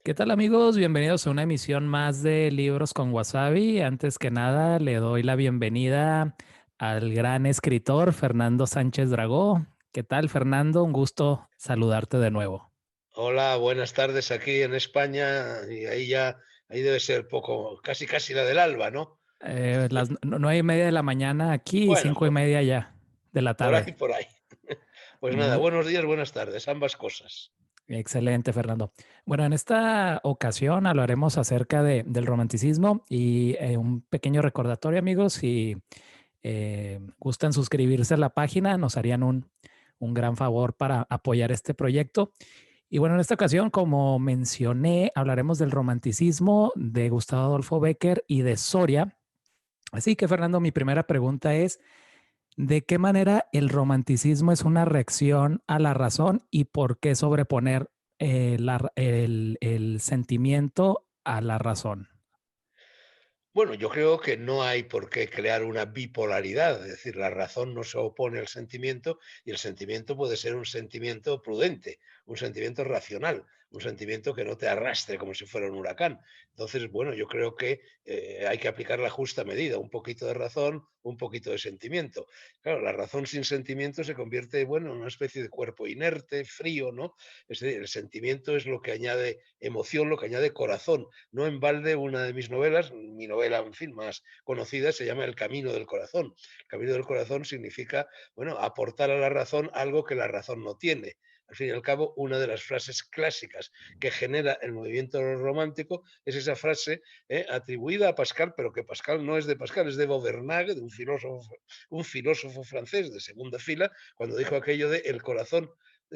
¿Qué tal amigos? Bienvenidos a una emisión más de Libros con Wasabi. Antes que nada, le doy la bienvenida al gran escritor Fernando Sánchez Dragó. ¿Qué tal, Fernando? Un gusto saludarte de nuevo. Hola, buenas tardes aquí en España y ahí debe ser poco, casi casi la del alba, ¿no? Las 9:30 de la mañana aquí y Bueno, 5:30 ya de la por ahí, tarde. por ahí. Pues nada, Muy buenos días, buenas tardes, ambas cosas. excelente, Fernando. Bueno, en esta ocasión hablaremos acerca del romanticismo y un pequeño recordatorio, amigos. Si gustan suscribirse a la página, nos harían un gran favor para apoyar este proyecto. Y bueno, en esta ocasión, como mencioné, hablaremos del romanticismo de Gustavo Adolfo Bécquer y de Soria. Así que, Fernando, mi primera pregunta es, ¿de qué manera el romanticismo es una reacción a la razón y por qué sobreponer el sentimiento a la razón? Bueno, yo creo que no hay por qué crear una bipolaridad, es decir, la razón no se opone al sentimiento y el sentimiento puede ser un sentimiento prudente, un sentimiento racional, un sentimiento que no te arrastre como si fuera un huracán. Entonces, bueno, yo creo que hay que aplicar la justa medida, un poquito de razón, un poquito de sentimiento. Claro, la razón sin sentimiento se convierte, bueno, en una especie de cuerpo inerte, frío, ¿no? Es decir, el sentimiento es lo que añade emoción, lo que añade corazón. No en balde una de mis novelas, mi novela, en fin, más conocida, se llama El camino del corazón. El camino del corazón significa, bueno, aportar a la razón algo que la razón no tiene. Al fin y al cabo, una de las frases clásicas que genera el movimiento romántico es esa frase atribuida a Pascal, pero que Pascal no es de Pascal, es de Vauvernague, de un filósofo francés de segunda fila, cuando dijo aquello de el corazón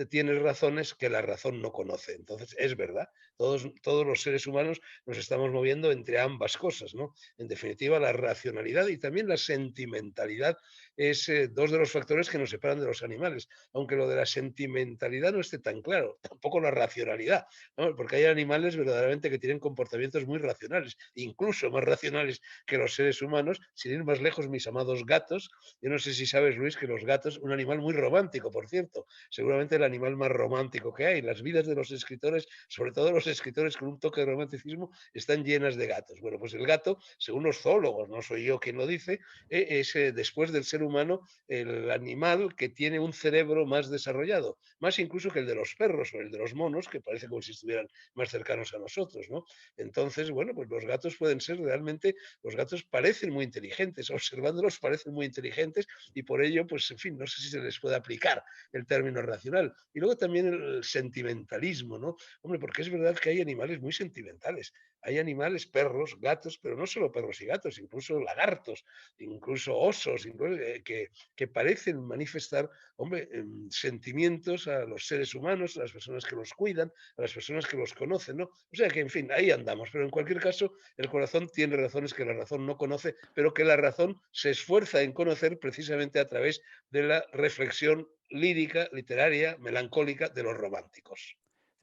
tiene razones que la razón no conoce. Entonces, es verdad, todos los seres humanos nos estamos moviendo entre ambas cosas, ¿no? En definitiva, la racionalidad y también la sentimentalidad es dos de los factores que nos separan de los animales, aunque lo de la sentimentalidad no esté tan claro, tampoco la racionalidad, ¿no? Porque hay animales verdaderamente que tienen comportamientos muy racionales, incluso más racionales que los seres humanos, sin ir más lejos, mis amados gatos. Yo no sé si sabes, Luis, que los gatos, un animal muy romántico, por cierto, seguramente el animal más romántico que hay. Las vidas de los escritores, sobre todo los escritores con un toque de romanticismo, están llenas de gatos. Bueno, pues el gato, según los zoólogos, no soy yo quien lo dice, es después del ser humano el animal que tiene un cerebro más desarrollado, más incluso que el de los perros o el de los monos, que parece como si estuvieran más cercanos a nosotros, ¿no? Entonces, bueno, pues los gatos pueden ser realmente, los gatos parecen muy inteligentes, observándolos parecen muy inteligentes y por ello, pues en fin, no sé si se les puede aplicar el término racional. Y luego también el sentimentalismo, ¿no? Hombre, porque es verdad que hay animales muy sentimentales. Hay animales, perros, gatos, pero no solo perros y gatos, incluso lagartos, incluso osos, incluso, que parecen manifestar, hombre, sentimientos a los seres humanos, a las personas que los cuidan, a las personas que los conocen, ¿no? O sea que, en fin, ahí andamos. Pero en cualquier caso, el corazón tiene razones que la razón no conoce, pero que la razón se esfuerza en conocer precisamente a través de la reflexión lírica, literaria, melancólica de los románticos.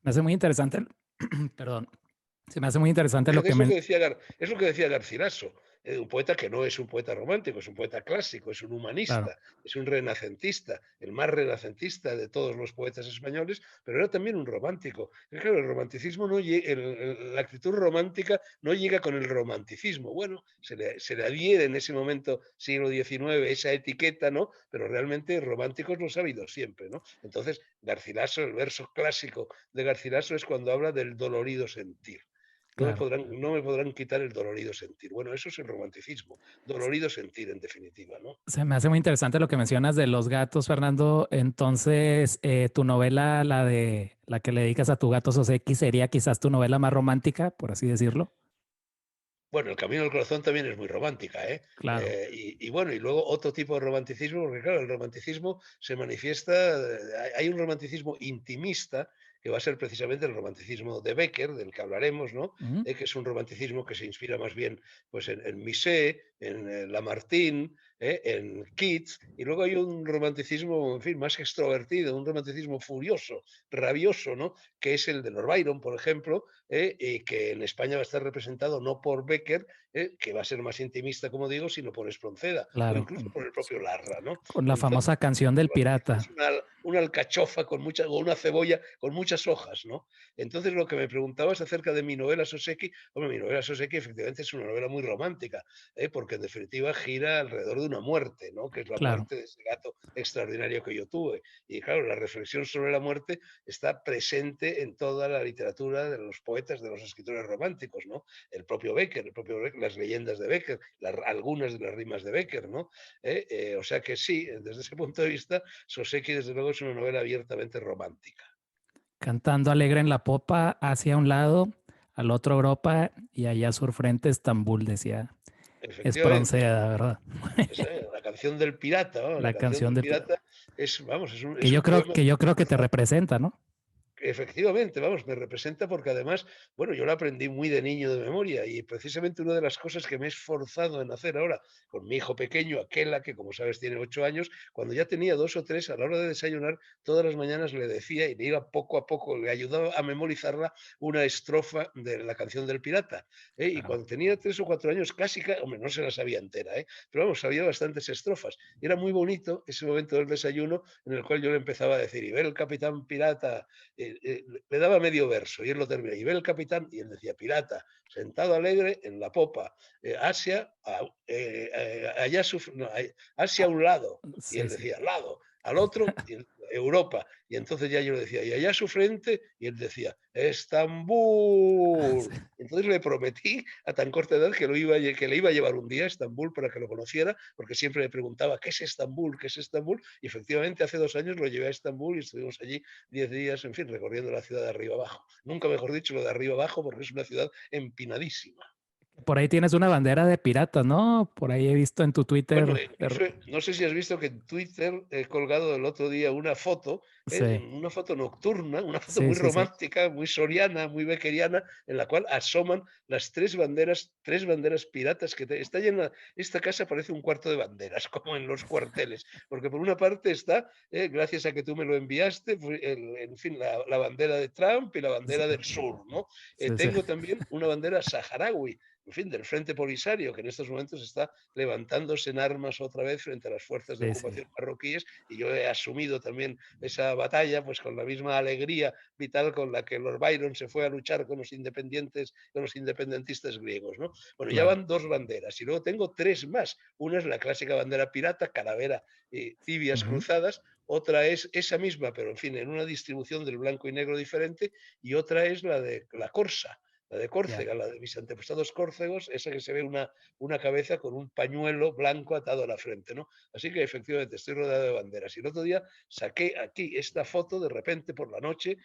Me hace muy interesante, perdón, se me hace muy interesante lo Fíjate, que es lo que decía Garcilaso, un poeta que no es un poeta romántico, es un poeta clásico, es un claro. humanista, es un renacentista, el más renacentista de todos los poetas españoles, pero era también un romántico. Y claro, el romanticismo no la actitud romántica no llega con el romanticismo. Bueno, se le adhiere en ese momento, siglo XIX, esa etiqueta, ¿no? Pero realmente románticos los ha habido siempre, ¿no? Entonces, Garcilaso, el verso clásico de Garcilaso es cuando habla del dolorido sentir. Claro. No me podrán quitar el dolorido sentir. Bueno, eso es el romanticismo, dolorido sentir en definitiva, ¿no? Se me hace muy interesante lo que mencionas de los gatos, Fernando. Entonces, tu novela, la que le dedicas a tu gato Soseki, sería quizás tu novela más romántica, por así decirlo. Bueno, El camino del corazón también es muy romántica, ¿eh? Claro. Y bueno, y luego otro tipo de romanticismo, porque claro, el romanticismo se manifiesta, hay un romanticismo intimista, que va a ser precisamente el romanticismo de Becker, del que hablaremos, ¿no? Ujú. Que es un romanticismo que se inspira más bien pues, en Misset, en Lamartine, en Keats, y luego hay un romanticismo, en fin, más extrovertido, un romanticismo furioso, rabioso, ¿no? Que es el de Lord Byron, por ejemplo, y que en España va a estar representado no por Becker, que va a ser más intimista, como digo, sino por Espronceda o Claro, incluso por el propio Larra, ¿no? con la Entonces, famosa canción del es pirata. una alcachofa con muchas, o una cebolla con muchas hojas, ¿no? Entonces, lo que me preguntabas acerca de mi novela Soseki, hombre, mi novela Soseki efectivamente es una novela muy romántica, porque en definitiva gira alrededor de una muerte, ¿no? Que es la Claro, muerte de ese gato extraordinario que yo tuve. Y claro, la reflexión sobre la muerte está presente en toda la literatura de los poetas, de los escritores románticos, ¿no? El propio Becker, las leyendas de Becker, algunas de las rimas de Becker, ¿no? O sea que sí, desde ese punto de vista, Soseki, desde luego, es una novela abiertamente romántica. cantando alegre en la popa hacia un lado, al otro Europa y allá sur frente Estambul, decía Efectivamente, Espronceda, ¿verdad? la canción del pirata, ¿no? La La canción canción del del pirata es, vamos, que es un poema yo creo que te representa, ¿no? efectivamente, vamos, me representa porque además, bueno, yo lo aprendí muy de niño de memoria y precisamente una de las cosas que me he esforzado en hacer ahora con mi hijo pequeño, Aquela, que como sabes tiene 8 años, cuando ya tenía 2 o 3, a la hora de desayunar, todas las mañanas le decía y le iba poco a poco, le ayudaba a memorizarla una estrofa de la canción del pirata. Y Claro. cuando tenía 3 o 4 años, casi, hombre, no se la sabía entera, pero vamos, sabía bastantes estrofas. Y era muy bonito ese momento del desayuno en el cual yo le empezaba a decir, y ve el capitán pirata le daba medio verso y él lo termina. Y ve el capitán y él decía, pirata, sentado alegre en la popa, Asia, allá no, Asia a un lado. Y Sí, él sí. decía, al lado, al otro, Europa. Y entonces ya yo le decía, y allá a su frente, y él decía, Estambul. Entonces le prometí a tan corta edad que le iba a llevar un día a Estambul para que lo conociera, porque siempre me preguntaba, ¿qué es Estambul? ¿Qué es Estambul? Y efectivamente hace 2 años lo llevé a Estambul y estuvimos allí 10 días, en fin, recorriendo la ciudad de arriba abajo. Nunca mejor dicho lo de arriba abajo, porque es una ciudad empinadísima. Por ahí tienes una bandera de piratas, ¿no? Por ahí he visto en tu Twitter. Bueno, incluso no sé si has visto que en Twitter he colgado el otro día Sí, una foto nocturna, una foto sí, muy sí, sí. romántica, muy soriana, muy beckeriana, en la cual asoman las tres banderas piratas está llena. Esta casa parece un cuarto de banderas, como en los cuarteles, porque por una parte está, gracias a que tú me lo enviaste, en fin, la bandera de Trump y la Sí, bandera del sur, ¿no? sí, sí. Tengo también una bandera saharaui, en fin, del Frente Polisario, que en estos momentos está levantándose en armas otra vez frente a las fuerzas de Sí, sí. ocupación marroquíes, y yo he asumido también esa batalla pues con la misma alegría vital con la que Lord Byron se fue a luchar con los independientes, con los independentistas griegos, ¿no? Bueno, ya Claro. van 2 banderas y luego tengo 3 más. Una es la clásica bandera pirata, calavera, tibias Ujú. cruzadas. Otra es esa misma, pero en fin, en una distribución del blanco y negro diferente, y otra es la de la corsa, la de Ya. Córcega, la de mis antepasados córcegos, esa que se ve una cabeza con un pañuelo blanco atado a la frente, ¿no? Así que efectivamente estoy rodeado de banderas. Y el otro día saqué aquí esta foto de repente por la noche,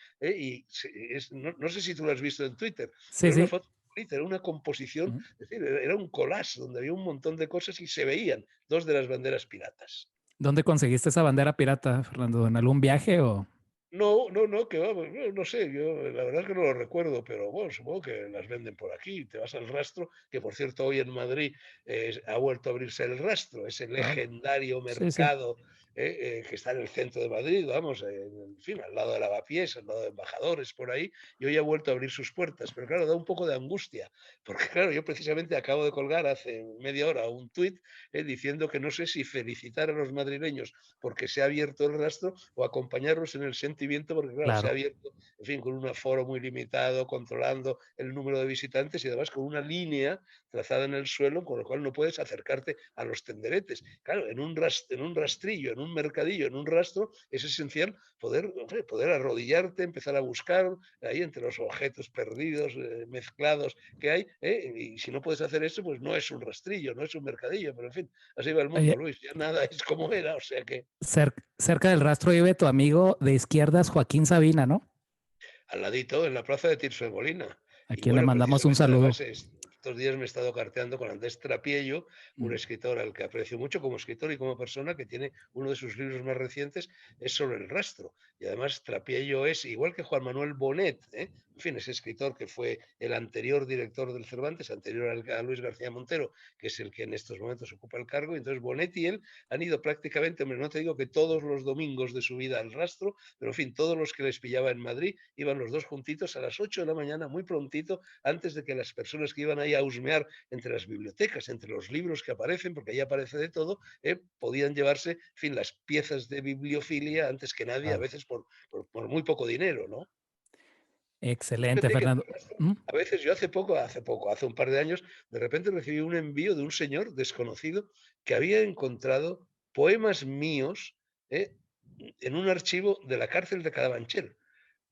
no sé si tú la has visto en Twitter, Sí, pero era una sí. foto bonita, era una composición, Ujú. es decir, era un collage donde había un montón de cosas y se veían 2 de las banderas piratas. ¿Dónde conseguiste esa bandera pirata, Fernando? ¿En algún viaje o? No, no, no, que vamos, no sé, yo la verdad es que no lo recuerdo, pero bueno, supongo que las venden por aquí. Te vas al Rastro, que por cierto hoy en Madrid ha vuelto a abrirse el Rastro, ese Ah, legendario sí, sí. mercado que está en el centro de Madrid, vamos, en fin, al lado de Lavapiés, al lado de Embajadores, por ahí, y hoy ha vuelto a abrir sus puertas. Pero claro, da un poco de angustia, porque claro, yo precisamente acabo de colgar hace media hora un tuit diciendo que no sé si felicitar a los madrileños porque se ha abierto el Rastro o acompañarlos en el sentimiento, porque claro, se ha Claro. abierto, en fin, con un aforo muy limitado, controlando el número de visitantes y además con una línea trazada en el suelo, con lo cual no puedes acercarte a los tenderetes. Claro, en un rastrillo, en un mercadillo, en un rastro, es esencial poder arrodillarte, empezar a buscar ahí entre los objetos perdidos, mezclados que hay, y si no puedes hacer eso, pues no es un rastrillo, no es un mercadillo, pero en fin, así va el mundo, Oye, Luis, ya nada es como era, o sea que cerca del rastro vive tu amigo de izquierdas, Joaquín Sabina, ¿no? al ladito, en la plaza de Tirso de Molina. A Y quien le bueno, mandamos un precisamente saludo. además estos días me he estado carteando con Andrés Trapiello, un Mm. escritor al que aprecio mucho como escritor y como persona, que tiene uno de sus libros más recientes, es sobre el rastro. Y además Trapiello es, igual que Juan Manuel Bonet, en en fin, ese escritor que fue el anterior director del Cervantes, anterior a Luis García Montero, que es el que en estos momentos ocupa el cargo. Y entonces Bonet y él han ido prácticamente, hombre, no te digo que todos los domingos de su vida al rastro, pero en fin, todos los que les pillaba en Madrid, iban los dos juntitos a las 8 de la mañana, muy prontito, antes de que las personas que iban ahí a husmear entre las bibliotecas, entre los libros que aparecen, porque ahí aparece de todo, podían llevarse, en fin, las piezas de bibliofilia antes que nadie, a Claro. veces por muy poco dinero, ¿no? Excelente, Fíjate que en Fernando. el rastro, Mm, a veces yo hace un par de años, de repente recibí un envío de un señor desconocido que había encontrado poemas míos, ¿eh? En un archivo de la cárcel de Carabanchel,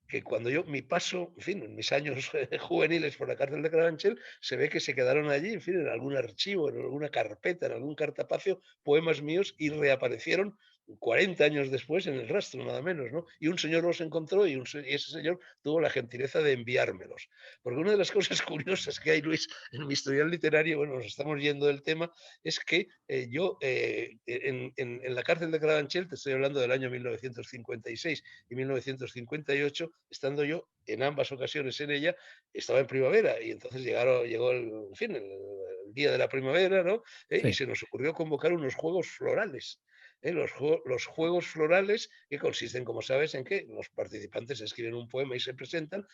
que cuando yo, mi paso, en fin, en mis años juveniles por la cárcel de Carabanchel, se ve que se quedaron allí, en fin, en algún archivo, en alguna carpeta, en algún cartapacio, poemas míos y reaparecieron 40 años después en el rastro, nada menos, ¿no? Y un señor los encontró y ese señor tuvo la gentileza de enviármelos. Porque una de las cosas curiosas que hay, Luis, en mi historial literario, bueno, nos estamos yendo del tema, es que en la cárcel de Carabanchel, te estoy hablando del año 1956 y 1958, estando yo en ambas ocasiones en ella, estaba en primavera y entonces llegó en fin, el día de la primavera, ¿no? Y sí. se nos ocurrió convocar unos juegos florales. Los juegos florales, que consisten, como sabes, en que los participantes escriben un poema y se presentan,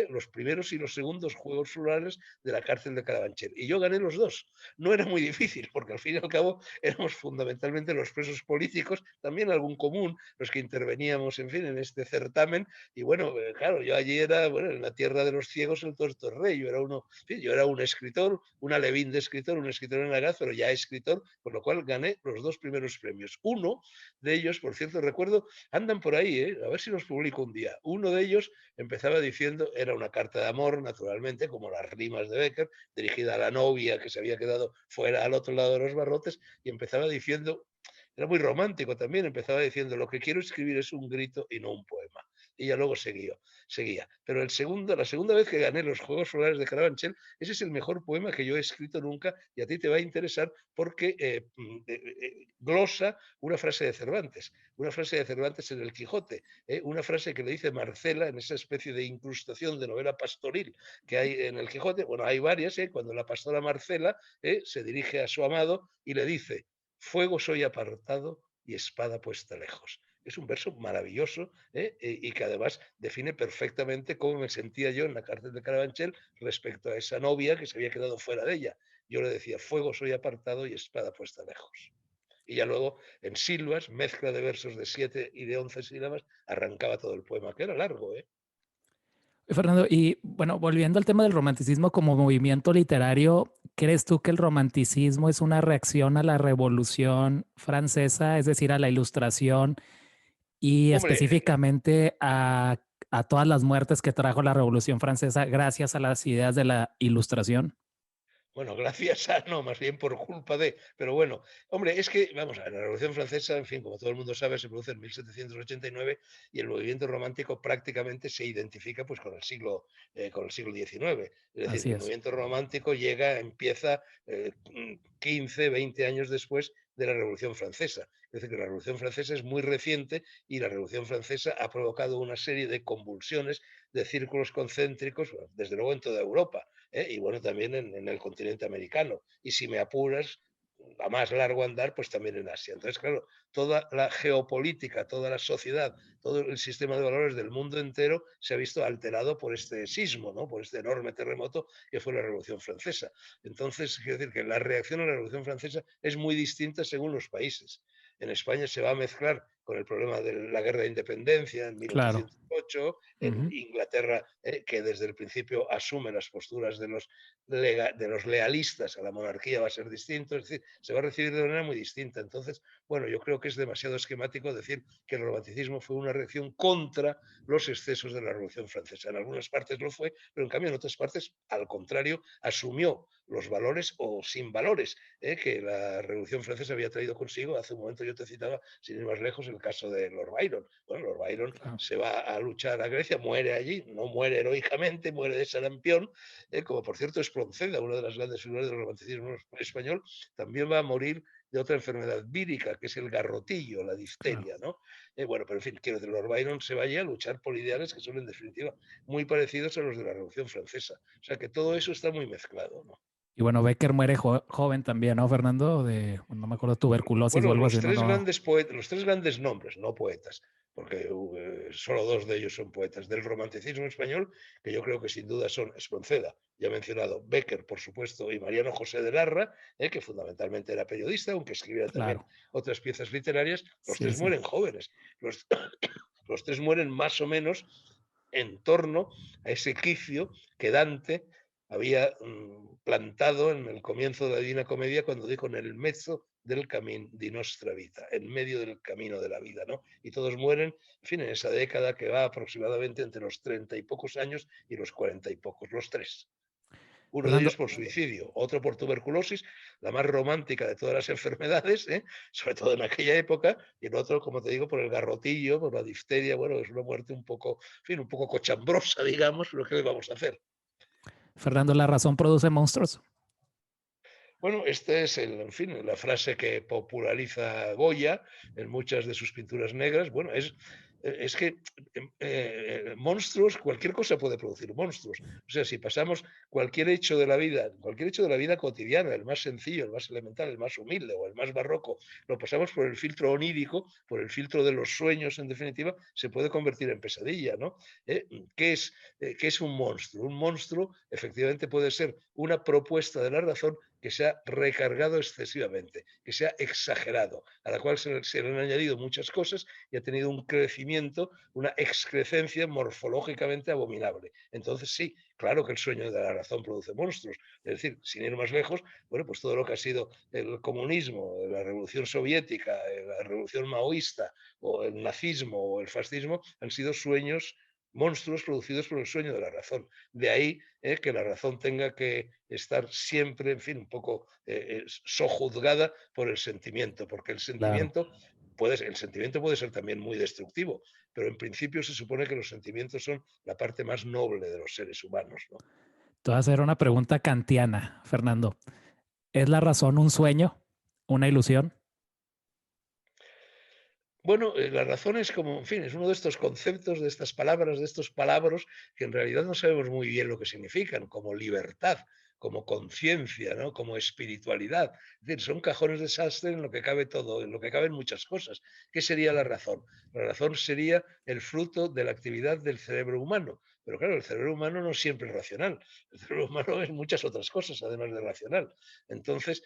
los primeros y los segundos juegos florales de la cárcel de Carabanchel. Y yo gané los dos. No era muy difícil, porque al fin y al cabo éramos fundamentalmente los presos políticos, también algún común, los que interveníamos, en fin, en este certamen. Y bueno, claro, yo allí era, bueno, en la tierra de los ciegos el tuerto es rey. Yo era uno, en fin, yo era un escritor, un alevín de escritor, un escritor en la edad, pero ya escritor, por lo cual gané los dos primeros premios. Uno de ellos, por cierto, recuerdo, andan por ahí, a ver si los publico un día. Uno de ellos empezaba diciendo, era una carta de amor, naturalmente, como las rimas de Becker, dirigida a la novia que se había quedado fuera al otro lado de los barrotes, y empezaba diciendo, era muy romántico también, empezaba diciendo, lo que quiero escribir es un grito y no un poema. Y ya luego seguía. Pero la segunda vez que gané los Juegos Florales de Carabanchel, ese es el mejor poema que yo he escrito nunca y a ti te va a interesar porque glosa una frase de Cervantes en El Quijote, una frase que le dice Marcela en esa especie de incrustación de novela pastoril que hay en El Quijote. Bueno, hay varias, cuando la pastora Marcela se dirige a su amado y le dice, fuego soy apartado y espada puesta lejos. Es un verso maravilloso y que además define perfectamente cómo me sentía yo en la cárcel de Carabanchel respecto a esa novia que se había quedado fuera de ella. Yo le decía, fuego soy apartado y espada puesta lejos. Y ya luego, en silvas, mezcla de versos de 7 y de 11 sílabas, arrancaba todo el poema, que era largo, ¿eh? Fernando, y bueno, volviendo al tema del romanticismo como movimiento literario, ¿crees tú que el romanticismo es una reacción a la Revolución Francesa, es decir, a la Ilustración y Hombre, específicamente a todas las muertes que trajo la Revolución Francesa gracias a las ideas de la Ilustración? bueno, gracias a, no, más bien por culpa de, pero bueno, hombre, es que, vamos a ver, la Revolución Francesa, en fin, como todo el mundo sabe, se produce en 1789 y el movimiento romántico prácticamente se identifica pues con el siglo XIX. Es decir, Así que el es. movimiento romántico empieza 15, 20 años después de la Revolución Francesa. Es decir, que la Revolución Francesa es muy reciente y la Revolución Francesa ha provocado una serie de convulsiones, de círculos concéntricos, bueno, desde luego en toda Europa, y bueno, también en el continente americano. Y si me apuras, a más largo andar, pues también en Asia. Entonces, claro, toda la geopolítica, toda la sociedad, todo el sistema de valores del mundo entero se ha visto alterado por este sismo, ¿no? Por este enorme terremoto que fue la Revolución Francesa. Entonces, quiero decir que la reacción a la Revolución Francesa es muy distinta según los países. En España se va a mezclar con el problema de la guerra de independencia en Claro. 1808, en Ujú. Inglaterra, que desde el principio asume las posturas de los lealistas a la monarquía va a ser distinto, es decir, se va a recibir de manera muy distinta. Entonces, bueno, yo creo que es demasiado esquemático decir que el romanticismo fue una reacción contra los excesos de la Revolución Francesa. En algunas partes lo fue, pero en cambio en otras partes, al contrario, asumió los valores o sin valores que la Revolución Francesa había traído consigo. Hace un momento yo te citaba, sin ir más lejos, el caso de Lord Byron. Bueno, Lord Byron Claro. se va a luchar a Grecia, muere allí, no muere heroicamente, muere de sarampión, como por cierto Espronceda, una de las grandes figuras del romanticismo español, también va a morir de otra enfermedad vírica, que es el garrotillo, la claro. difteria, ¿no? Bueno, pero en fin, quiero decir, Lord Byron se vaya a luchar por ideales que son en definitiva muy parecidos a los de la Revolución Francesa. O sea que todo eso está muy mezclado, ¿no? Y bueno, Becker muere joven también, ¿no, Fernando? De, no me acuerdo, tuberculosis o Bueno, algo así, ¿no? No, los tres grandes nombres, no poetas, porque solo dos de ellos son poetas del romanticismo español, que yo creo que sin duda son Espronceda, ya mencionado, Bécquer, por supuesto, y Mariano José de Larra, que fundamentalmente era periodista, aunque escribiera también claro. otras piezas literarias. Los Sí, tres sí. mueren jóvenes. Los, los tres mueren más o menos en torno a ese quicio que Dante había plantado en el comienzo de la Divina Comedia cuando dijo en el mezzo del camino di nostra vita, en medio del camino de la vida, ¿no? Y todos mueren, en fin, en esa década que va aproximadamente entre los 30 y pocos años y los 40 y pocos, los tres. Uno de ellos Fernando, por suicidio, otro por tuberculosis, la más romántica de todas las enfermedades, sobre todo en aquella época, y el otro, como te digo, por el garrotillo, por la difteria. Bueno, es una muerte un poco, en fin, un poco cochambrosa, digamos, lo que le vamos a hacer. Fernando, ¿la razón produce monstruos? Bueno, esta es, en fin, la frase que populariza Goya en muchas de sus pinturas negras. Bueno, es que monstruos, cualquier cosa puede producir monstruos. O sea, si pasamos cualquier hecho de la vida cotidiana, el más sencillo, el más elemental, el más humilde o el más barroco, lo pasamos por el filtro onírico, por el filtro de los sueños, en definitiva, se puede convertir en pesadilla, ¿no? ¿Eh? ¿Qué es un monstruo? Un monstruo, efectivamente, puede ser una propuesta de la razón que se ha recargado excesivamente, que se ha exagerado, a la cual se le han añadido muchas cosas y ha tenido un crecimiento, una excrecencia morfológicamente abominable. Entonces sí, claro que el sueño de la razón produce monstruos. Es decir, sin ir más lejos, bueno, pues todo lo que ha sido el comunismo, la revolución soviética, la revolución maoísta, o el nazismo o el fascismo, han sido sueños monstruos producidos por el sueño de la razón. De ahí que la razón tenga que estar siempre, en fin, un poco sojuzgada por el sentimiento, porque Claro. el sentimiento puede ser también muy destructivo, pero en principio se supone que los sentimientos son la parte más noble de los seres humanos, ¿no? Te voy a hacer una pregunta kantiana, Fernando. ¿Es la razón un sueño? ¿Una ilusión? Bueno, la razón es como, en fin, es uno de estos conceptos, de estas palabras, de estos palabras que en realidad no sabemos muy bien lo que significan, como libertad, como conciencia, ¿no? Como espiritualidad. Es decir, son cajones de sastre en lo que cabe todo, en lo que caben muchas cosas. ¿Qué sería la razón? La razón sería el fruto de la actividad del cerebro humano. Pero claro, el cerebro humano no siempre es racional. El cerebro humano es muchas otras cosas, además de racional. Entonces,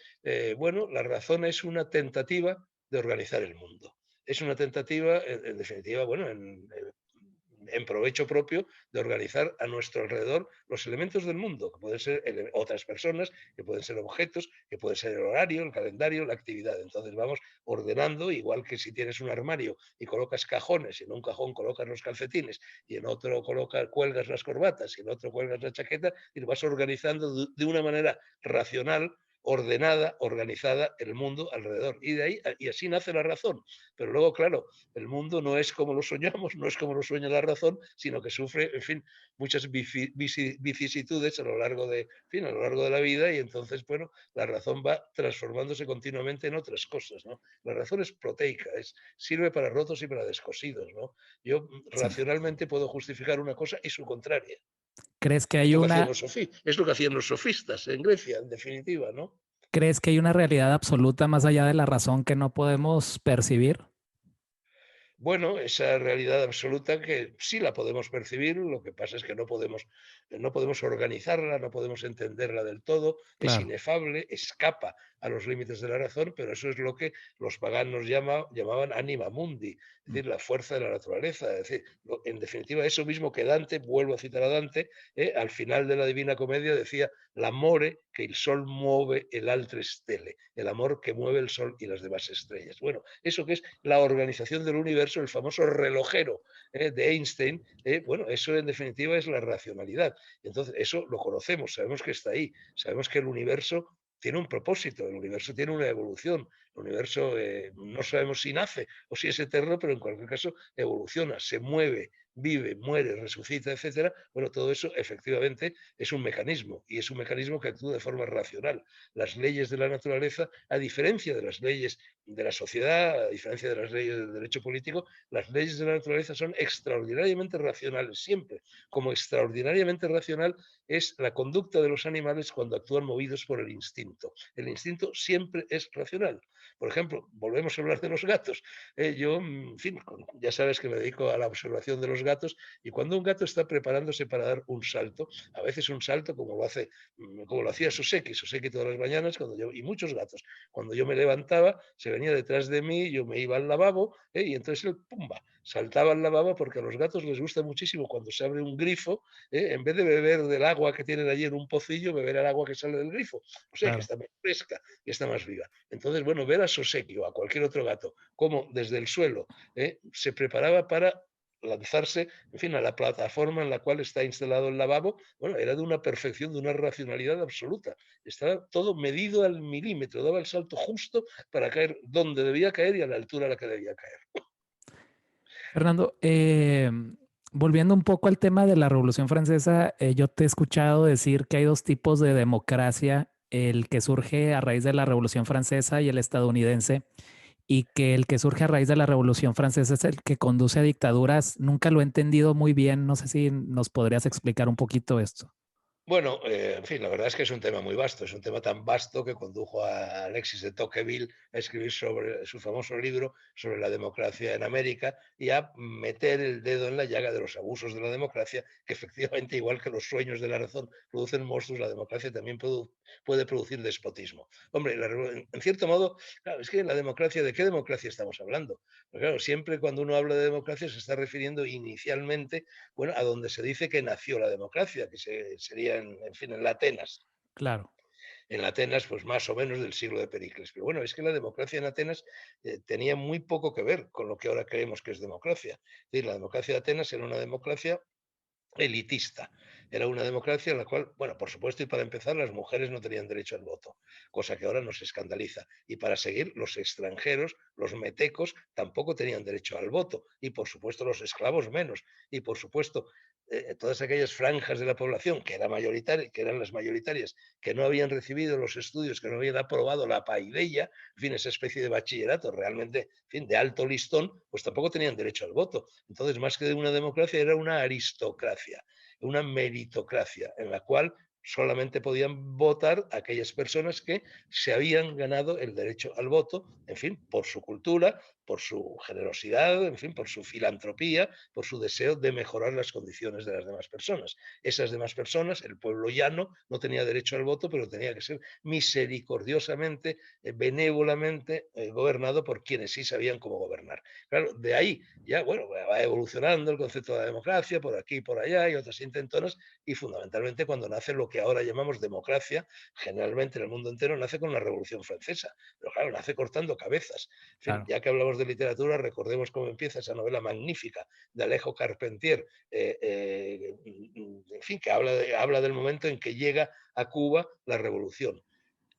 bueno, la razón es una tentativa de organizar el mundo. Es una tentativa, en definitiva, bueno, en provecho propio de organizar a nuestro alrededor los elementos del mundo, que pueden ser otras personas, que pueden ser objetos, que puede ser el horario, el calendario, la actividad. Entonces vamos ordenando, igual que si tienes un armario y colocas cajones, y en un cajón colocas los calcetines, y en otro cuelgas las corbatas, y en otro cuelgas la chaqueta, y lo vas organizando de una manera racional, ordenada, organizada el mundo alrededor. Y de ahí, y así nace la razón. Pero luego, claro, el mundo no es como lo soñamos, no es como lo sueña la razón, sino que sufre, en fin, muchas vicisitudes a lo largo de, en fin, a lo largo de la vida, y entonces, bueno, la razón va transformándose continuamente en otras cosas, ¿no? La razón es proteica, sirve para rotos y para descosidos, ¿no? Yo Sí. racionalmente puedo justificar una cosa y su contraria. ¿Crees que Es hay lo que hacían una, los sofistas, es lo que hacían los sofistas en Grecia, en definitiva, ¿no? crees que hay una realidad absoluta más allá de la razón que no podemos percibir? Bueno, esa realidad absoluta que sí la podemos percibir, lo que pasa es que no podemos organizarla, no podemos entenderla del todo, es Claro. inefable, escapa a los límites de la razón, pero eso es lo que los paganos llamaban anima mundi, es Mm. decir, la fuerza de la naturaleza. Es decir, en definitiva, eso mismo que Dante, vuelvo a citar a Dante, al final de la Divina Comedia decía, l'amore que el sol mueve el altre stelle, el amor que mueve el sol y las demás estrellas. Bueno, eso que es la organización del universo, el famoso relojero de Einstein, bueno, eso en definitiva es la racionalidad. Entonces, eso lo conocemos, sabemos que está ahí, sabemos que el universo tiene un propósito, el universo tiene una evolución, el universo no sabemos si nace o si es eterno, pero en cualquier caso evoluciona, se mueve vive, muere, resucita, etcétera, bueno, todo eso efectivamente es un mecanismo y es un mecanismo que actúa de forma racional. Las leyes de la naturaleza, a diferencia de las leyes de la sociedad, a diferencia de las leyes del derecho político, las leyes de la naturaleza son extraordinariamente racionales, siempre. Como extraordinariamente racional es la conducta de los animales cuando actúan movidos por el instinto. El instinto siempre es racional. Por ejemplo, volvemos a hablar de los gatos. Yo, en fin, ya sabes que me dedico a la observación de los gatos y cuando un gato está preparándose para dar un salto, a veces un salto como lo hace, como lo hacía Soseki todas las mañanas cuando yo, y muchos gatos, cuando yo me levantaba, se venía detrás de mí, yo me iba al lavabo y entonces él, pumba, saltaba al lavabo porque a los gatos les gusta muchísimo cuando se abre un grifo, en vez de beber del agua que tienen allí en un pocillo, beber el agua que sale del grifo. O sea, que Claro. está más fresca y está más viva. Entonces, bueno, ver a Soseki o a cualquier otro gato como desde el suelo se preparaba para lanzarse, en fin, a la plataforma en la cual está instalado el lavabo, bueno, era de una perfección, de una racionalidad absoluta. Estaba todo medido al milímetro, daba el salto justo para caer donde debía caer y a la altura a la que debía caer. Fernando, volviendo un poco al tema de la Revolución Francesa, yo te he escuchado decir que hay dos tipos de democracia, el que surge a raíz de la Revolución Francesa y el estadounidense, y que el que surge a raíz de la Revolución Francesa es el que conduce a dictaduras. Nunca lo he entendido muy bien, no sé si nos podrías explicar un poquito esto. Bueno, en fin, la verdad es que es un tema muy vasto, es un tema tan vasto que condujo a Alexis de Tocqueville a escribir sobre su famoso libro sobre la democracia en América y a meter el dedo en la llaga de los abusos de la democracia, que efectivamente, igual que los sueños de la razón producen monstruos, la democracia también puede producir despotismo. Hombre, en cierto modo, claro, es que la democracia, ¿de qué democracia estamos hablando? Porque claro, siempre cuando uno habla de democracia se está refiriendo inicialmente, bueno, a donde se dice que nació la democracia, sería en fin, en la Atenas. Claro, En la Atenas, pues más o menos del siglo de Pericles. Pero bueno, es que la democracia en Atenas tenía muy poco que ver con lo que ahora creemos que es democracia. Es decir, la democracia de Atenas era una democracia elitista. Era una democracia en la cual, bueno, por supuesto, y para empezar, las mujeres no tenían derecho al voto, cosa que ahora nos escandaliza. Y para seguir, los extranjeros, los metecos, tampoco tenían derecho al voto. Y por supuesto, los esclavos menos. Y por supuesto, todas aquellas franjas de la población que, que eran las mayoritarias, que no habían recibido los estudios, que no habían aprobado la paideia, en fin, esa especie de bachillerato realmente, en fin, de alto listón, pues tampoco tenían derecho al voto. Entonces, más que de una democracia, era una aristocracia, una meritocracia, en la cual solamente podían votar aquellas personas que se habían ganado el derecho al voto, en fin, por su cultura, por su generosidad, en fin, por su filantropía, por su deseo de mejorar las condiciones de las demás personas. Esas demás personas, el pueblo llano, no tenía derecho al voto, pero tenía que ser misericordiosamente, benévolamente gobernado por quienes sí sabían cómo gobernar. Claro, de ahí ya, bueno, va evolucionando el concepto de la democracia por aquí y por allá y otras intentonas y fundamentalmente cuando nace lo que ahora llamamos democracia, generalmente en el mundo entero nace con la Revolución Francesa, pero claro, nace cortando cabezas. En fin, claro. ya que hablamos de literatura, recordemos cómo empieza esa novela magnífica de Alejo Carpentier, en fin, que habla del momento en que llega a Cuba la revolución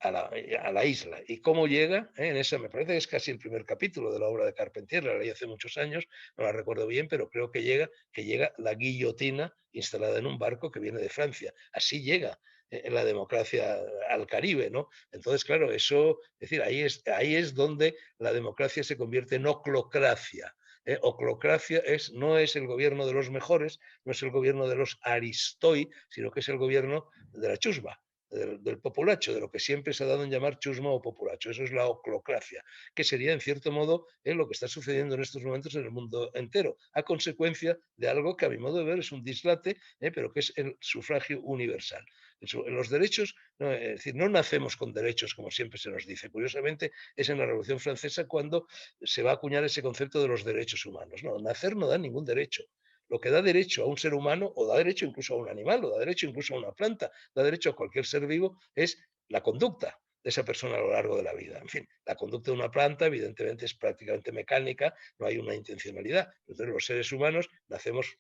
a la isla. ¿Y cómo llega? En esa me parece que es casi el primer capítulo de la obra de Carpentier, la leí hace muchos años, no la recuerdo bien, pero creo que llega la guillotina instalada en un barco que viene de Francia. Así llega la democracia al Caribe, ¿no? Entonces, claro, eso, es decir, ahí es donde la democracia se convierte en oclocracia. Oclocracia no es el gobierno de los mejores, no es el gobierno de los aristoi, sino que es el gobierno de la chusma, del populacho, de lo que siempre se ha dado en llamar chusma o populacho. Eso es la oclocracia, que sería, en cierto modo, lo que está sucediendo en estos momentos en el mundo entero, a consecuencia de algo que, a mi modo de ver, es un dislate, pero que es el sufragio universal. Los derechos, no, es decir, no nacemos con derechos, como siempre se nos dice. Curiosamente, es en la Revolución Francesa cuando se va a acuñar ese concepto de los derechos humanos. No, nacer no da ningún derecho. Lo que da derecho a un ser humano, o da derecho incluso a un animal, o da derecho incluso a una planta, da derecho a cualquier ser vivo, es la conducta de esa persona a lo largo de la vida. En fin, la conducta de una planta evidentemente es prácticamente mecánica, no hay una intencionalidad. Entonces los seres humanos nacemos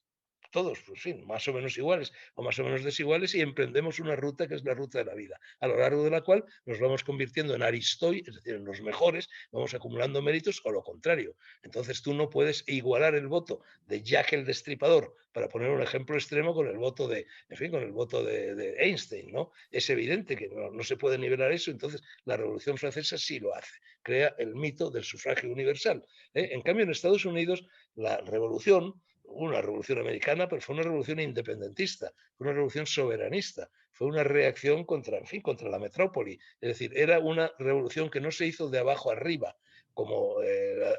todos, pues, en fin, más o menos iguales o más o menos desiguales, y emprendemos una ruta que es la ruta de la vida, a lo largo de la cual nos vamos convirtiendo en aristoi, es decir, en los mejores, vamos acumulando méritos, o lo contrario. Entonces tú no puedes igualar el voto de Jack el Destripador, para poner un ejemplo extremo, con el voto de, en fin, con el voto de Einstein, ¿no? Es evidente que no se puede nivelar eso. Entonces la Revolución Francesa sí lo hace, crea el mito del sufragio universal. En cambio, en Estados Unidos, la revolución, una revolución americana, pero fue una revolución independentista, fue una revolución soberanista, fue una reacción contra, en fin, contra la metrópoli. Es decir, era una revolución que no se hizo de abajo arriba, como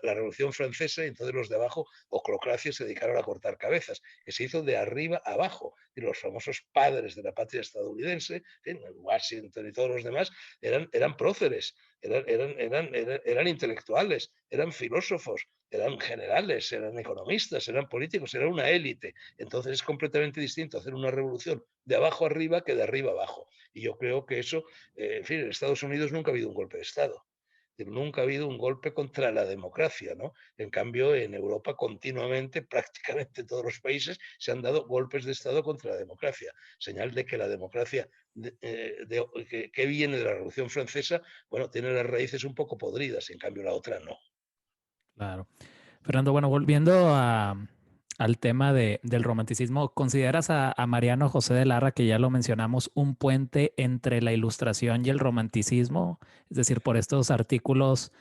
la Revolución Francesa, y entonces los de abajo, oclocracias, se dedicaron a cortar cabezas, que se hizo de arriba abajo. Y los famosos padres de la patria estadounidense, en Washington y todos los demás, eran próceres, eran intelectuales, eran filósofos, eran generales, eran economistas, eran políticos, era una élite. Entonces es completamente distinto hacer una revolución de abajo arriba que de arriba abajo. Y yo creo que eso, en fin, en Estados Unidos nunca ha habido un golpe de Estado. Nunca ha habido un golpe contra la democracia, ¿no? En cambio, en Europa continuamente, prácticamente todos los países, se han dado golpes de Estado contra la democracia. Señal de que la democracia que viene de la Revolución Francesa, bueno, tiene las raíces un poco podridas, en cambio la otra no. Claro. Fernando, bueno, volviendo al tema del romanticismo, ¿consideras a Mariano José de Larra, que ya lo mencionamos, un puente entre la ilustración y el romanticismo? Es decir, por estos artículos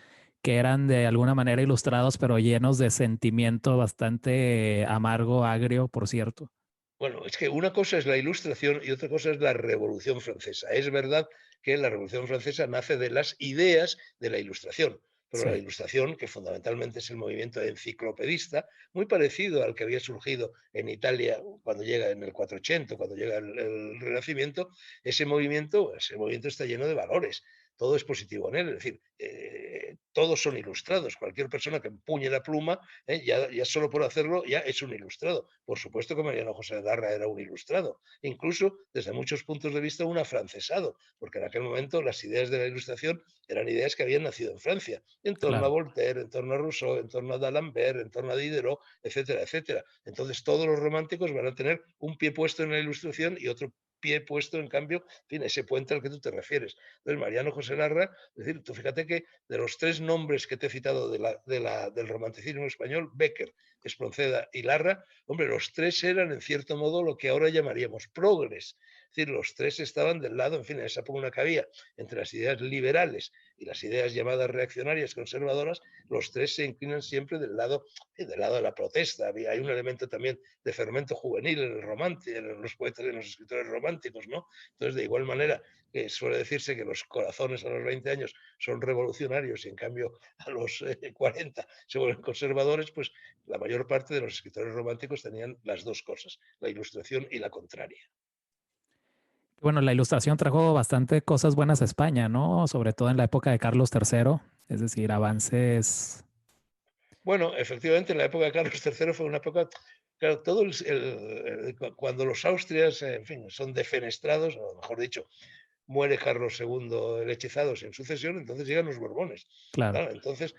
que eran de alguna manera ilustrados, pero llenos de sentimiento bastante amargo, agrio, por cierto. Bueno, es que una cosa es la Ilustración y otra cosa es la Revolución Francesa. Es verdad que la Revolución Francesa nace de las ideas de la Ilustración, pero la Sí, Ilustración, que fundamentalmente es el movimiento enciclopedista, muy parecido al que había surgido en Italia cuando llega en el 480, cuando llega el Renacimiento, ese movimiento está lleno de valores. Todo es positivo en él, es decir, todos son ilustrados. Cualquier persona que empuñe la pluma, ya solo por hacerlo, ya es un ilustrado. Por supuesto que Mariano José de Larra era un ilustrado, incluso desde muchos puntos de vista un afrancesado, porque en aquel momento las ideas de la Ilustración eran ideas que habían nacido en Francia, en torno a claro. Voltaire, en torno a Rousseau, en torno a D'Alembert, en torno a Diderot, etcétera, etcétera. Entonces todos los románticos van a tener un pie puesto en la Ilustración y otro pie puesto, en cambio, en fin, ese puente al que tú te refieres. Entonces, Mariano José Larra, es decir, tú fíjate que de los tres nombres que te he citado del romanticismo español, Bécquer, Espronceda y Larra, hombre, los tres eran en cierto modo lo que ahora llamaríamos progres. Es decir, los tres estaban del lado, en fin, en esa pugna que había entre las ideas liberales y las ideas llamadas reaccionarias conservadoras, los tres se inclinan siempre del lado de la protesta. Hay un elemento también de fermento juvenil en el romance, en los poetas, en los escritores románticos, ¿no? Entonces, de igual manera que suele decirse que los corazones a los 20 años son revolucionarios y en cambio a los 40 se vuelven conservadores, pues la mayor parte de los escritores románticos tenían las dos cosas, la Ilustración y la contraria. Bueno, la ilustración trajo bastante cosas buenas a España, ¿no? Sobre todo en la época de Carlos III, es decir, avances. Bueno, efectivamente, en la época de Carlos III fue una época, claro, cuando los Austrias, en fin, son defenestrados, o mejor dicho, muere Carlos II el hechizado sin sucesión, entonces llegan los Borbones. Claro, Claro, entonces,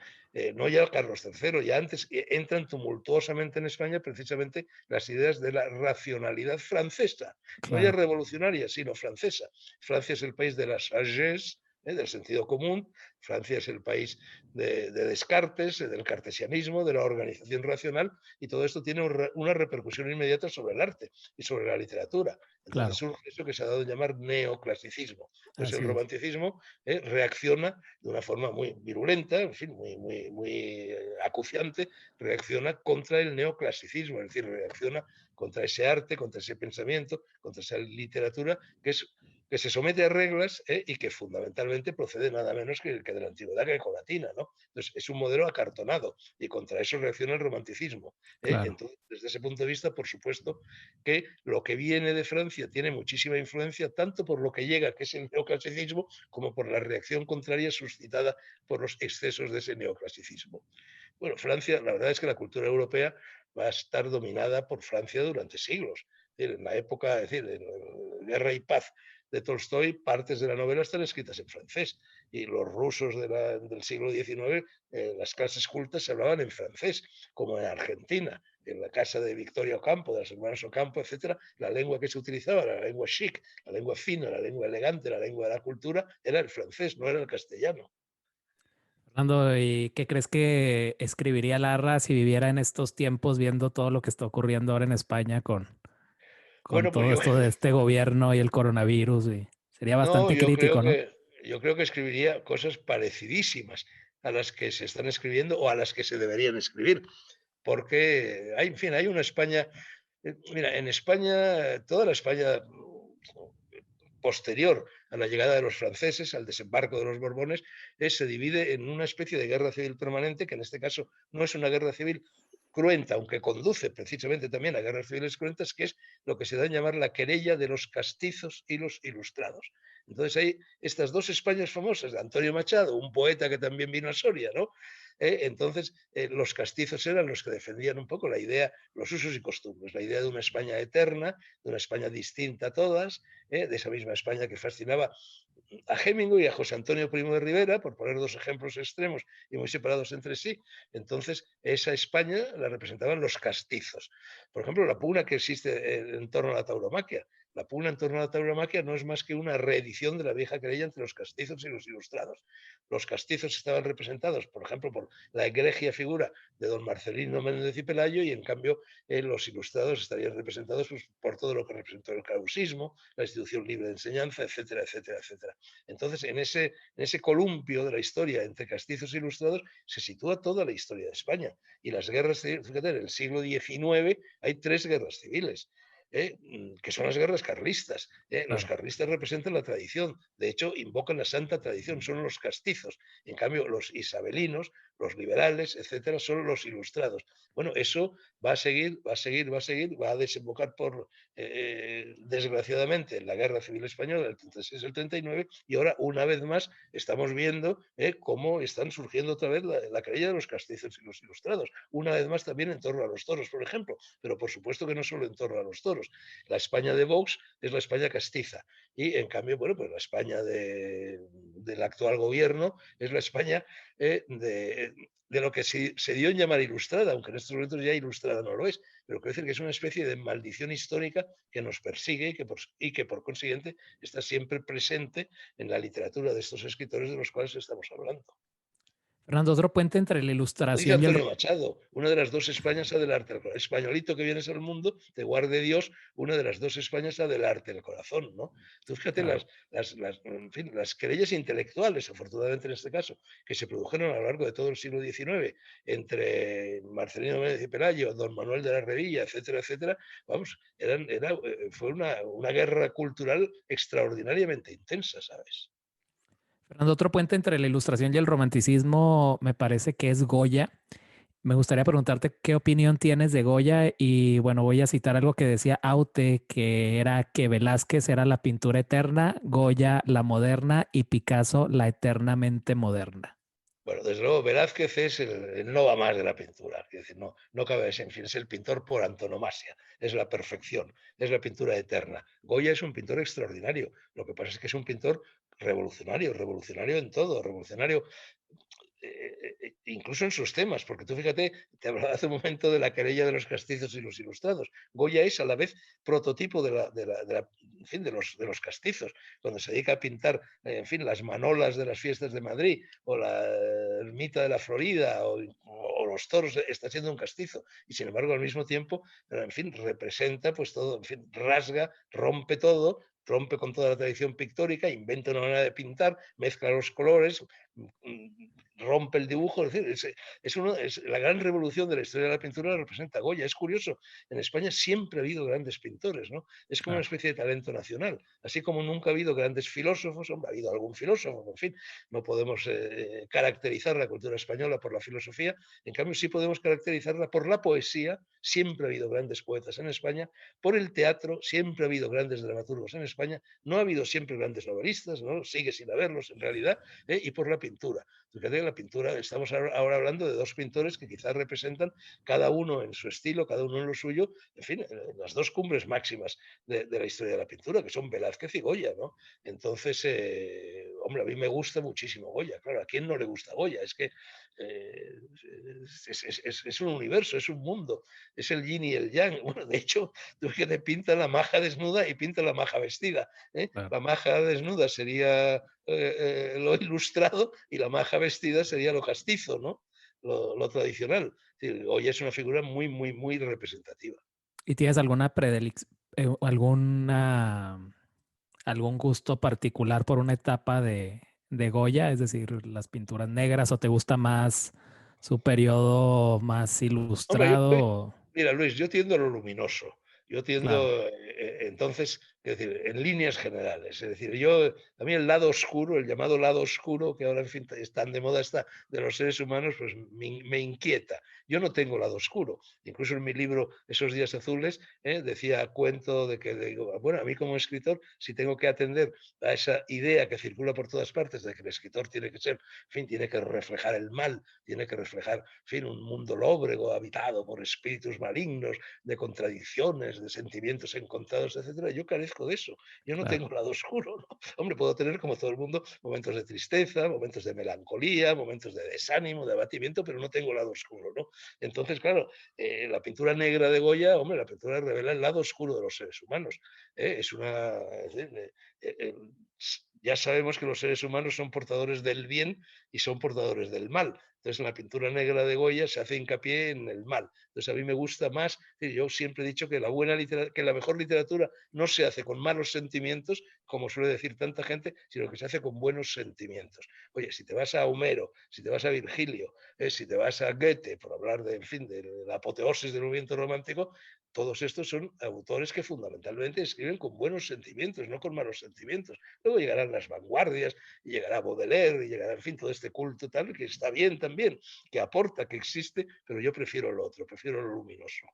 no ya Carlos III, ya antes entran tumultuosamente en España precisamente las ideas de la racionalidad francesa, no ya claro, revolucionaria, sino francesa. Francia es el país de la sagesse, del sentido común. Francia es el país de Descartes, del cartesianismo, de la organización racional, y todo esto tiene una repercusión inmediata sobre el arte y sobre la literatura. Entonces claro. surge eso que se ha dado a llamar neoclasicismo. Entonces el Así es. romanticismo reacciona de una forma muy virulenta, en fin, muy acuciante, reacciona contra el neoclasicismo, es decir, reacciona contra ese arte, contra ese pensamiento, contra esa literatura que se somete a reglas y que fundamentalmente procede nada menos que de la antigüedad grecolatina, ¿no? Entonces, es un modelo acartonado y contra eso reacciona el romanticismo. Claro, Entonces, desde ese punto de vista, por supuesto que lo que viene de Francia tiene muchísima influencia, tanto por lo que llega, que es el neoclasicismo, como por la reacción contraria suscitada por los excesos de ese neoclasicismo. Bueno, Francia, la verdad es que la cultura europea va a estar dominada por Francia durante siglos. Es decir, en la época, es decir, en Guerra y Paz de Tolstoy, partes de la novela están escritas en francés. Y los rusos del siglo XIX, las clases cultas se hablaban en francés, como en Argentina. en la casa de Victoria Ocampo, de las hermanas Ocampo, etcétera, la lengua que se utilizaba, la lengua chic, la lengua fina, la lengua elegante, la lengua de la cultura, era el francés, no era el castellano. Fernando, ¿y qué crees que escribiría Larra si viviera en estos tiempos viendo todo lo que está ocurriendo ahora en España con Bueno, pues todo yo, esto de este gobierno y el coronavirus? Y sería no, bastante crítico, ¿no? yo creo que escribiría cosas parecidísimas a las que se están escribiendo o a las que se deberían escribir, porque hay, en fin, hay una España. Mira, en España, toda la España posterior a la llegada de los franceses, al desembarco de los Borbones, se divide en una especie de guerra civil permanente, que en este caso no es una guerra civil cruenta, aunque conduce precisamente también a guerras civiles cruentas, que es lo que se da en llamar la querella de los castizos y los ilustrados. Entonces hay estas dos Españas famosas, de Antonio Machado, un poeta que también vino a Soria, ¿no? Entonces, los castizos eran los que defendían un poco la idea, los usos y costumbres, la idea de una España eterna, de una España distinta a todas, de esa misma España que fascinaba a Hemingway y a José Antonio Primo de Rivera, por poner dos ejemplos extremos y muy separados entre sí. Entonces, esa España la representaban los castizos. Por ejemplo, la pugna que existe en torno a la tauromaquia. La pugna en torno a la tauromaquia no es más que una reedición de la vieja querella entre los castizos y los ilustrados. Los castizos estaban representados, por ejemplo, por la egregia figura de don Marcelino Méndez y Pelayo, y en cambio los ilustrados estarían representados pues, por todo lo que representó el clausismo, la institución libre de enseñanza, etcétera, etcétera, etcétera. Entonces, en ese columpio de la historia entre castizos e ilustrados se sitúa toda la historia de España. Y las guerras civiles, fíjate, en el siglo XIX hay 3 guerras civiles. Que son las guerras carlistas. Los Claro. carlistas representan la tradición, de hecho invocan la santa tradición, son los castizos. En cambio, los isabelinos, los liberales, etcétera, son los ilustrados. Bueno, eso va a seguir, va a seguir, va a seguir, va a desembocar desgraciadamente, en la Guerra Civil Española del 36 al 39, y ahora, una vez más, estamos viendo cómo están surgiendo otra vez la querella de los castizos y los ilustrados. Una vez más también en torno a los toros, por ejemplo, pero por supuesto que no solo en torno a los toros. La España de Vox es la España castiza y, en cambio, bueno, pues la España del actual gobierno es la España de lo que se dio en llamar ilustrada, aunque en estos momentos ya ilustrada no lo es, pero quiero decir que es una especie de maldición histórica que nos persigue y que por consiguiente está siempre presente en la literatura de estos escritores de los cuales estamos hablando. Fernando, otro puente entre la Lo dice ilustración y el... Antonio Machado, una de las dos Españas ha del arte del corazón. Españolito que vienes al mundo, te guarde Dios, una de las dos Españas ha del arte del corazón, ¿no? Tú fíjate Claro. en fin, las querellas intelectuales, afortunadamente en este caso, que se produjeron a lo largo de todo el siglo XIX entre Marcelino Méndez y Pelayo, don Manuel de la Revilla, etcétera, etcétera, vamos, fue una guerra cultural extraordinariamente intensa, ¿sabes? Fernando, otro puente entre la ilustración y el romanticismo me parece que es Goya. Me gustaría preguntarte qué opinión tienes de Goya y bueno, voy a citar algo que decía Aute, que era que Velázquez era la pintura eterna, Goya la moderna y Picasso la eternamente moderna. Bueno, desde luego Velázquez es el no va más de la pintura, es decir, no cabe, en fin, es el pintor por antonomasia, es la perfección, es la pintura eterna. Goya es un pintor extraordinario, lo que pasa es que es un pintor revolucionario, revolucionario en todo, revolucionario incluso en sus temas, porque tú fíjate, te hablaba hace un momento de la querella de los castizos y los ilustrados. Goya es a la vez prototipo en fin, de los castizos, cuando se dedica a pintar, en fin, las manolas de las fiestas de Madrid, o la ermita de la Florida, o los toros, está siendo un castizo, y sin embargo al mismo tiempo, en fin, representa pues todo, en fin, rasga, rompe todo, rompe con toda la tradición pictórica, inventa una manera de pintar, mezcla los colores, rompe el dibujo, es decir, es la gran revolución de la historia de la pintura la representa Goya. Es curioso, en España siempre ha habido grandes pintores, ¿no? Es como una Claro. especie de talento nacional, así como nunca ha habido grandes filósofos, hombre, ha habido algún filósofo, en fin, no podemos caracterizar la cultura española por la filosofía, en cambio sí podemos caracterizarla por la poesía, siempre ha habido grandes poetas en España, por el teatro, siempre ha habido grandes dramaturgos en España, no ha habido siempre grandes novelistas, ¿no? Sigue sin haberlos en realidad, y por la pintura. Fíjate, la pintura, estamos ahora hablando de dos pintores que quizás representan cada uno en su estilo, cada uno en lo suyo, en fin, las dos cumbres máximas de la historia de la pintura, que son Velázquez y Goya, ¿no? Entonces, hombre, a mí me gusta muchísimo Goya, claro, ¿a quién no le gusta Goya? Es que eh, es un universo, es un mundo, es el yin y el yang. Bueno, de hecho, tú ves que te pinta la maja desnuda y pinta la maja vestida. ¿Eh? Claro. La maja desnuda sería lo ilustrado y la maja vestida sería lo castizo, ¿no? Lo tradicional. Es decir, Goya es una figura muy, muy, muy representativa. ¿Y tienes alguna alguna algún gusto particular por una etapa de Goya? Es decir, las pinturas negras, ¿o te gusta más su periodo más Hombre, ilustrado? mira, Luis, yo tiendo a lo luminoso. Yo Claro, tiendo, entonces, es decir, en líneas generales. Es decir, yo, a mí el lado oscuro, el llamado lado oscuro, que ahora, en fin, es tan de moda está, de los seres humanos, pues me inquieta. Yo no tengo lado oscuro. Incluso en mi libro, Esos días azules, decía cuento de que, digo, bueno, a mí como escritor, si tengo que atender a esa idea que circula por todas partes de que el escritor tiene que ser, en fin, tiene que reflejar el mal, tiene que reflejar, en fin, un mundo lóbrego, habitado por espíritus malignos, de contradicciones, de sentimientos encontrados, etcétera. Yo carezco de eso. Yo no claro. tengo lado oscuro, ¿no? Hombre, puedo tener, como todo el mundo, momentos de tristeza, momentos de melancolía, momentos de desánimo, de abatimiento, pero no tengo lado oscuro, ¿no? Entonces, claro, la pintura negra de Goya, hombre, la pintura revela el lado oscuro de los seres humanos. Es una. Es decir, ya sabemos que los seres humanos son portadores del bien y son portadores del mal. Entonces, en la pintura negra de Goya se hace hincapié en el mal. Entonces, a mí me gusta más, yo siempre he dicho que que la mejor literatura no se hace con malos sentimientos, como suele decir tanta gente, sino que se hace con buenos sentimientos. Oye, si te vas a Homero, si te vas a Virgilio, si te vas a Goethe, por hablar de, en fin, de la apoteosis del movimiento romántico, todos estos son autores que fundamentalmente escriben con buenos sentimientos, no con malos sentimientos. Luego llegarán las vanguardias, y llegará Baudelaire, y llegará, en fin, todo este culto tal, que está bien también, que aporta, que existe, pero yo prefiero lo otro, prefiero lo luminoso.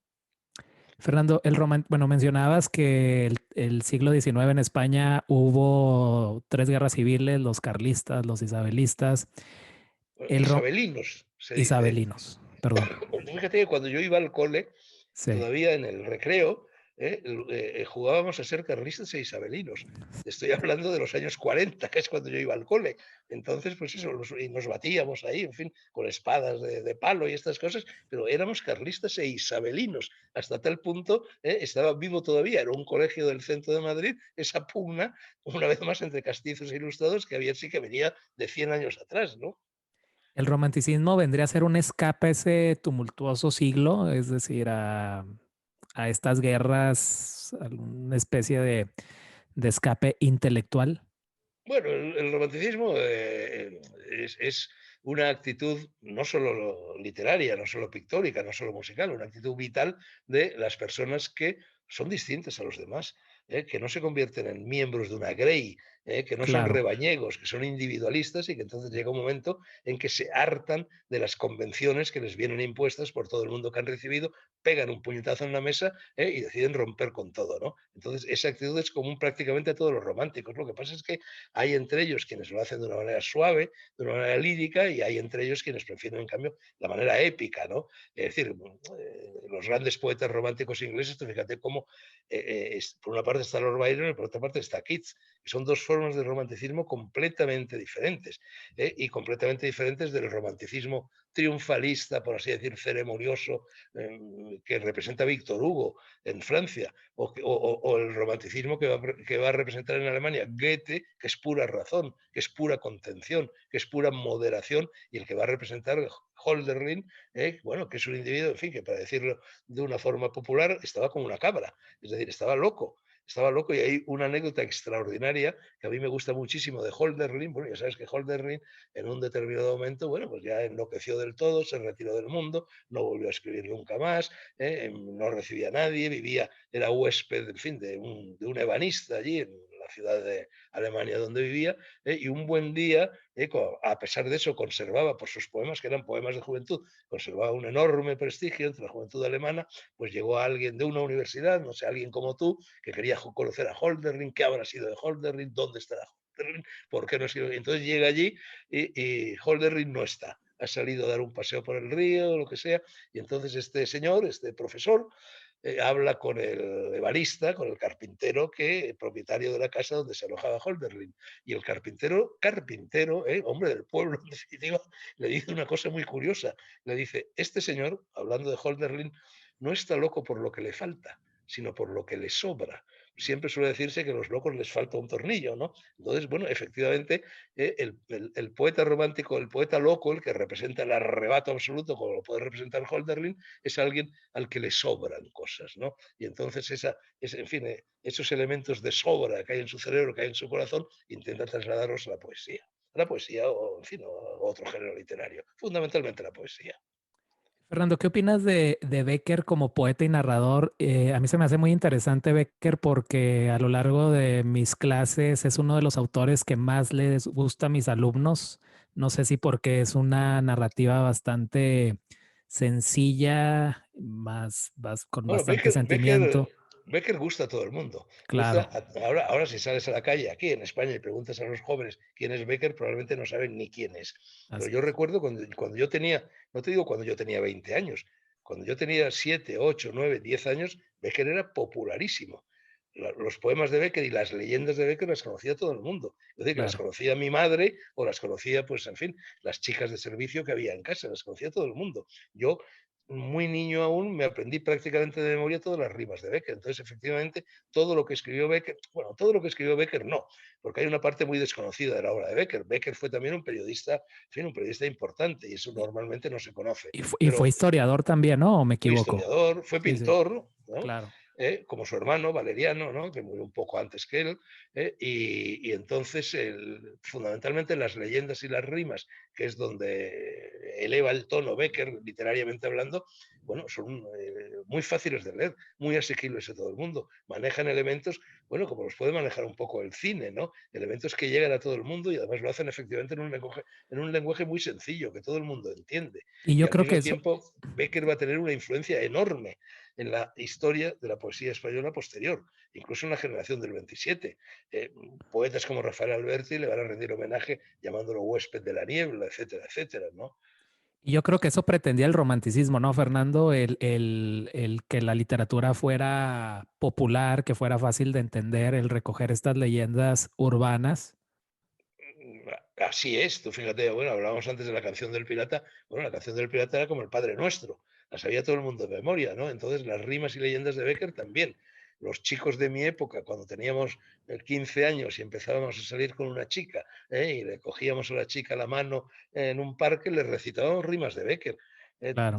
Fernando, bueno, mencionabas que el siglo XIX en España hubo tres guerras civiles, los carlistas, los isabelistas, el Isabelinos, se dice. isabelinos, perdón. Pues fíjate que cuando yo iba al cole, Sí. todavía en el recreo, jugábamos a ser carlistas e isabelinos. Estoy hablando de los años 40, que es cuando yo iba al cole. Entonces, pues eso, y nos batíamos ahí, en fin, con espadas de palo y estas cosas, pero éramos carlistas e isabelinos. Hasta tal punto, estaba vivo todavía, era un colegio del centro de Madrid, esa pugna, una vez más, entre castizos e ilustrados, que había sí que venía de 100 años atrás, ¿no? El romanticismo vendría a ser un escape a ese tumultuoso siglo, es decir, a estas guerras, alguna especie de escape intelectual. Bueno, el romanticismo es una actitud no solo literaria, no solo pictórica, no solo musical, una actitud vital de las personas que son distintas a los demás, que no se convierten en miembros de una grey, que no son Claro. rebañegos, que son individualistas y que entonces llega un momento en que se hartan de las convenciones que les vienen impuestas por todo el mundo que han recibido, pegan un puñetazo en la mesa y deciden romper con todo, ¿no? Entonces, esa actitud es común prácticamente a todos los románticos. Lo que pasa es que hay entre ellos quienes lo hacen de una manera suave, de una manera lírica, y hay entre ellos quienes prefieren, en cambio, la manera épica, ¿no? Es decir, los grandes poetas románticos ingleses, tú fíjate cómo, por una parte está Lord Byron y por otra parte está Keats, que son dos formas de romanticismo completamente diferentes, y completamente diferentes del romanticismo triunfalista, por así decir, ceremonioso, que representa Víctor Hugo en Francia, o el romanticismo que va a representar en Alemania Goethe, que es pura razón, que es pura contención, que es pura moderación, y el que va a representar Holderlin, bueno, que es un individuo, en fin, que para decirlo de una forma popular, estaba como una cabra, es decir, estaba loco. Estaba loco y hay una anécdota extraordinaria que a mí me gusta muchísimo de Holderlin. Bueno, ya sabes que Holderlin en un determinado momento, bueno, pues ya enloqueció del todo, se retiró del mundo, no volvió a escribir nunca más, no recibía a nadie, vivía, era huésped, en fin, de un ebanista allí en la ciudad de Alemania donde vivía, y un buen día, a pesar de eso, conservaba por sus poemas, que eran poemas de juventud, conservaba un enorme prestigio entre la juventud alemana, pues llegó a alguien de una universidad, no sé, alguien como tú, que quería conocer a Holderlin, qué habrá sido de Holderlin, dónde estará Holderlin, por qué no ha sido. Entonces llega allí y Holderlin no está. Ha salido a dar un paseo por el río, o lo que sea, y entonces este señor, este profesor, habla con el ebanista, con el carpintero, propietario de la casa donde se alojaba Holderlin. Y el carpintero, hombre del pueblo, en definitiva, le dice una cosa muy curiosa. Le dice, este señor, hablando de Holderlin, no está loco por lo que le falta, sino por lo que le sobra. Siempre suele decirse que a los locos les falta un tornillo, ¿no? Entonces, bueno, efectivamente, el poeta romántico, el poeta loco, el que representa el arrebato absoluto, como lo puede representar Holderlin, es alguien al que le sobran cosas, ¿no? Y entonces en fin, esos elementos de sobra que hay en su cerebro, que hay en su corazón, intenta trasladarlos a la poesía. A la poesía o, en fin, o a otro género literario, fundamentalmente la poesía. Fernando, ¿qué opinas de Becker como poeta y narrador? A mí se me hace muy interesante Becker porque a lo largo de mis clases es uno de los autores que más les gusta a mis alumnos. No sé si porque es una narrativa bastante sencilla, con Bueno, bastante sentimiento. Becker gusta a todo el mundo. Claro, Ahora, si sales a la calle aquí en España y preguntas a los jóvenes quién es Becker, probablemente no saben ni quién es. Pero así yo es. recuerdo cuando yo tenía, no te digo cuando yo tenía 20 años, cuando yo tenía 7, 8, 9, 10 años, Becker era popularísimo. Los poemas de Becker y las leyendas de Becker las conocía todo el mundo. Es decir, que las Claro. conocía mi madre o las conocía, pues, en fin, las chicas de servicio que había en casa, las conocía todo el mundo. Yo muy niño aún, me aprendí prácticamente de memoria todas las rimas de Becker. Entonces, efectivamente, todo lo que escribió Becker, bueno, todo lo que escribió Becker no, porque hay una parte muy desconocida de la obra de Becker. Becker fue también un periodista, en fin, un periodista importante y eso Y, normalmente no se conoce. y fue Pero historiador también, ¿no? ¿O me fue equivoco? historiador, fue Sí, sí, pintor, ¿no? claro. Como su hermano Valeriano, ¿no? Que murió un poco antes que él, y entonces fundamentalmente las leyendas y las rimas, que es donde eleva el tono Becker, literariamente hablando, bueno, son muy fáciles de leer, muy asequibles a todo el mundo. Manejan elementos, bueno, como los puede manejar un poco el cine, ¿no? Elementos que llegan a todo el mundo y además lo hacen efectivamente en un lenguaje muy sencillo, que todo el mundo entiende. Y Y yo al creo que mismo eso, tiempo, Becker va a tener una influencia enorme en la historia de la poesía española posterior, incluso en la generación del 27. Poetas como Rafael Alberti le van a rendir homenaje llamándolo huésped de la niebla, etcétera, etcétera, ¿no? Y yo creo que eso pretendía el romanticismo, ¿no, Fernando? El que la literatura fuera popular, que fuera fácil de entender, el recoger estas leyendas urbanas. Así es, tú fíjate, bueno, hablábamos antes de la canción del pirata, bueno, la canción del pirata era como el Padre Nuestro, la sabía todo el mundo de memoria, ¿no? Entonces las rimas y leyendas de Becker también. Los chicos de mi época, cuando teníamos 15 años y empezábamos a salir con una chica, y le cogíamos a la chica la mano en un parque, le recitábamos rimas de Becker. Claro.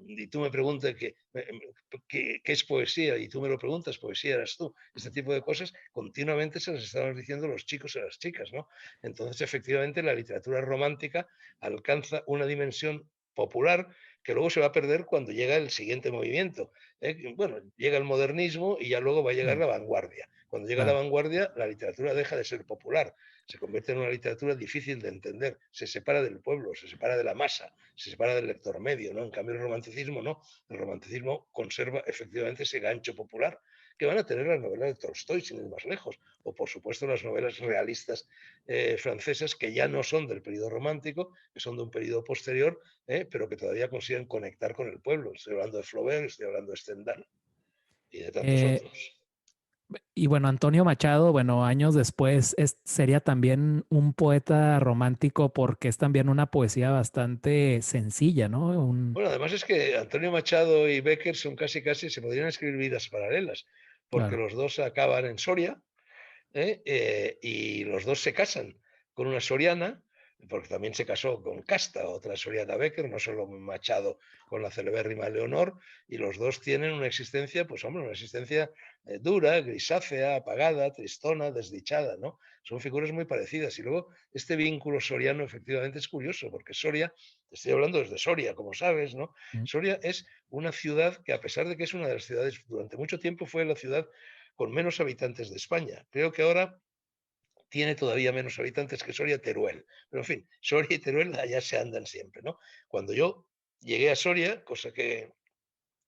Y tú me preguntas qué es poesía y tú me lo preguntas, poesía eras tú. Este tipo de cosas continuamente se las estamos diciendo los chicos a las chicas, ¿no? Entonces, efectivamente, la literatura romántica alcanza una dimensión popular que luego se va a perder cuando llega el siguiente movimiento. Bueno, llega el modernismo y ya luego va a llegar Mm, la vanguardia. Cuando llega la claro. vanguardia, la literatura deja de ser popular, se convierte en una literatura difícil de entender, se separa del pueblo, se separa de la masa, se separa del lector medio, ¿no? En cambio, el romanticismo no, el romanticismo conserva efectivamente ese gancho popular que van a tener las novelas de Tolstoy, sin ir más lejos, o por supuesto las novelas realistas francesas que ya no son del periodo romántico, que son de un periodo posterior, pero que todavía consiguen conectar con el pueblo. Estoy hablando de Flaubert, estoy hablando de Stendhal y de tantos Eh, otros. y bueno, Antonio Machado, bueno, años después sería también un poeta romántico porque es también una poesía bastante sencilla, ¿no? Bueno, además es que Antonio Machado y Becker son casi, se podrían escribir vidas paralelas, porque Claro, los dos acaban en Soria, y los dos se casan con una soriana, porque también se casó con Casta, otra soriana Becker, no solo Machado con la celebérrima Leonor, y los dos tienen una existencia, pues hombre, una existencia dura, grisácea, apagada, tristona, desdichada, ¿no? Son figuras muy parecidas. Y luego este vínculo soriano efectivamente es curioso, porque Soria, te estoy hablando desde Soria, como sabes, ¿no? mm, Soria es una ciudad que a pesar de que es una de las ciudades, durante mucho tiempo fue la ciudad con menos habitantes de España. Creo que ahora tiene todavía menos habitantes que Soria Teruel. Pero en fin, Soria y Teruel allá se andan siempre, ¿no? Cuando yo llegué a Soria, cosa que